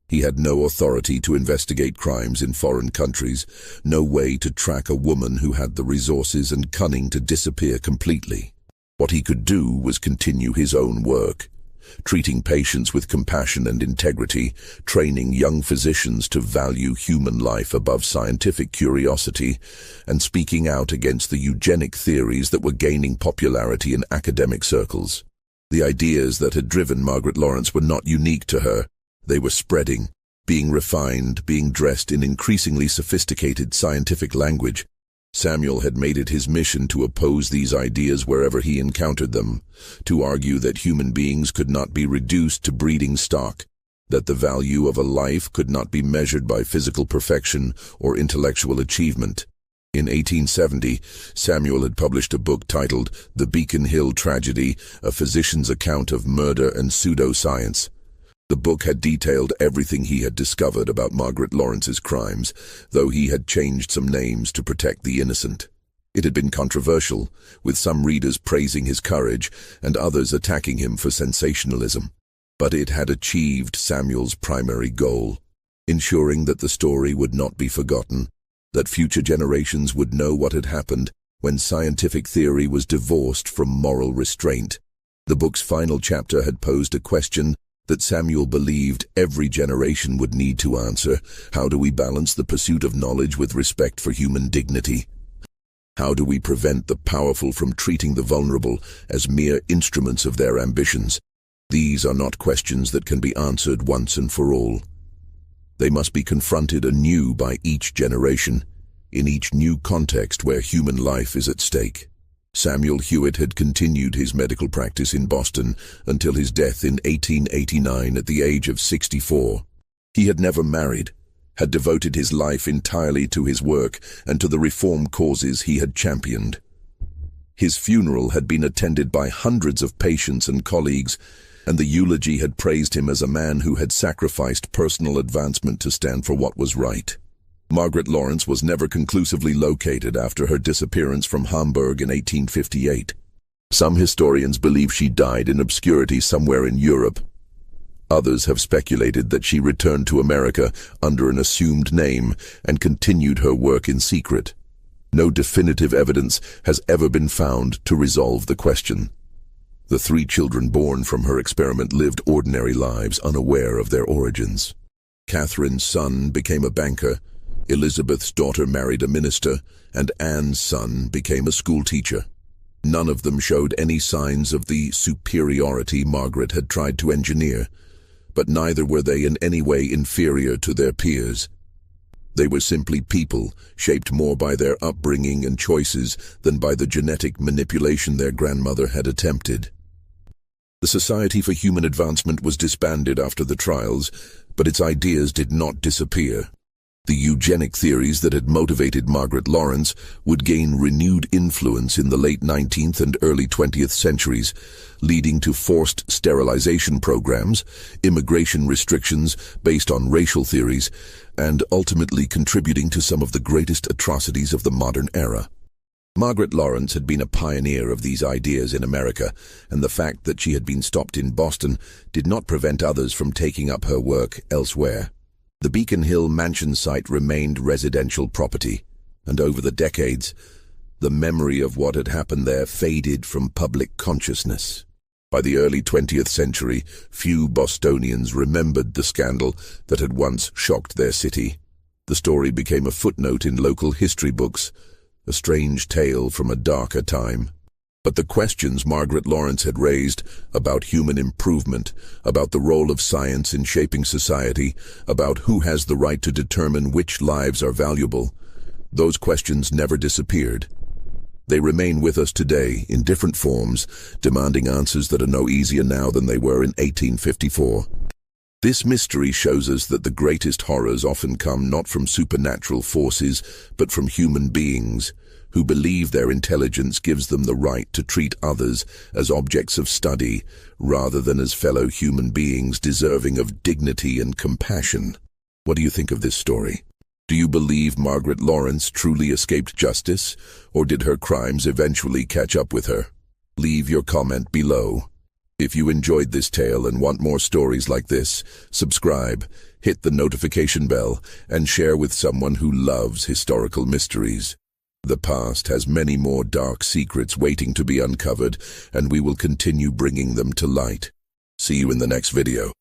He had no authority to investigate crimes in foreign countries, no way to track a woman who had the resources and cunning to disappear completely. What he could do was continue his own work, treating patients with compassion and integrity, training young physicians to value human life above scientific curiosity, and speaking out against the eugenic theories that were gaining popularity in academic circles. The ideas that had driven Margaret Lawrence were not unique to her. They were spreading, being refined, being dressed in increasingly sophisticated scientific language. Samuel had made it his mission to oppose these ideas wherever he encountered them, to argue that human beings could not be reduced to breeding stock, that the value of a life could not be measured by physical perfection or intellectual achievement. In 1870, Samuel had published a book titled The Beacon Hill Tragedy, a physician's account of murder and pseudoscience. The book had detailed everything he had discovered about Margaret Lawrence's crimes, though he had changed some names to protect the innocent. It had been controversial, with some readers praising his courage and others attacking him for sensationalism. But it had achieved Samuel's primary goal, ensuring that the story would not be forgotten, that future generations would know what had happened when scientific theory was divorced from moral restraint. The book's final chapter had posed a question that Samuel believed every generation would need to answer. How do we balance the pursuit of knowledge with respect for human dignity? How do we prevent the powerful from treating the vulnerable as mere instruments of their ambitions? These are not questions that can be answered once and for all. They must be confronted anew by each generation, in each new context where human life is at stake. Samuel Hewitt had continued his medical practice in Boston until his death in 1889 at the age of 64. He had never married, had devoted his life entirely to his work and to the reform causes he had championed. His funeral had been attended by hundreds of patients and colleagues, and the eulogy had praised him as a man who had sacrificed personal advancement to stand for what was right. Margaret Lawrence was never conclusively located after her disappearance from Hamburg in 1858. Some historians believe she died in obscurity somewhere in Europe. Others have speculated that she returned to America under an assumed name and continued her work in secret. No definitive evidence has ever been found to resolve the question. The 3 children born from her experiment lived ordinary lives, unaware of their origins. Catherine's son became a banker, Elizabeth's daughter married a minister, and Anne's son became a schoolteacher. None of them showed any signs of the superiority Margaret had tried to engineer, but neither were they in any way inferior to their peers. They were simply people, shaped more by their upbringing and choices than by the genetic manipulation their grandmother had attempted. The Society for Human Advancement was disbanded after the trials, but its ideas did not disappear. The eugenic theories that had motivated Margaret Lawrence would gain renewed influence in the late 19th and early 20th centuries, leading to forced sterilization programs, immigration restrictions based on racial theories, and ultimately contributing to some of the greatest atrocities of the modern era. Margaret Lawrence had been a pioneer of these ideas in America, and the fact that she had been stopped in Boston did not prevent others from taking up her work elsewhere. The Beacon Hill mansion site remained residential property, and over the decades, the memory of what had happened there faded from public consciousness. By the early 20th century, few Bostonians remembered the scandal that had once shocked their city. The story became a footnote in local history books, a strange tale from a darker time. But the questions Margaret Lawrence had raised about human improvement, about the role of science in shaping society, about who has the right to determine which lives are valuable, those questions never disappeared. They remain with us today in different forms, demanding answers that are no easier now than they were in 1854. This mystery shows us that the greatest horrors often come not from supernatural forces, but from human beings, who believe their intelligence gives them the right to treat others as objects of study, rather than as fellow human beings deserving of dignity and compassion. What do you think of this story? Do you believe Margaret Lawrence truly escaped justice, or did her crimes eventually catch up with her? Leave your comment below. If you enjoyed this tale and want more stories like this, subscribe, hit the notification bell, and share with someone who loves historical mysteries. The past has many more dark secrets waiting to be uncovered, and we will continue bringing them to light. See you in the next video.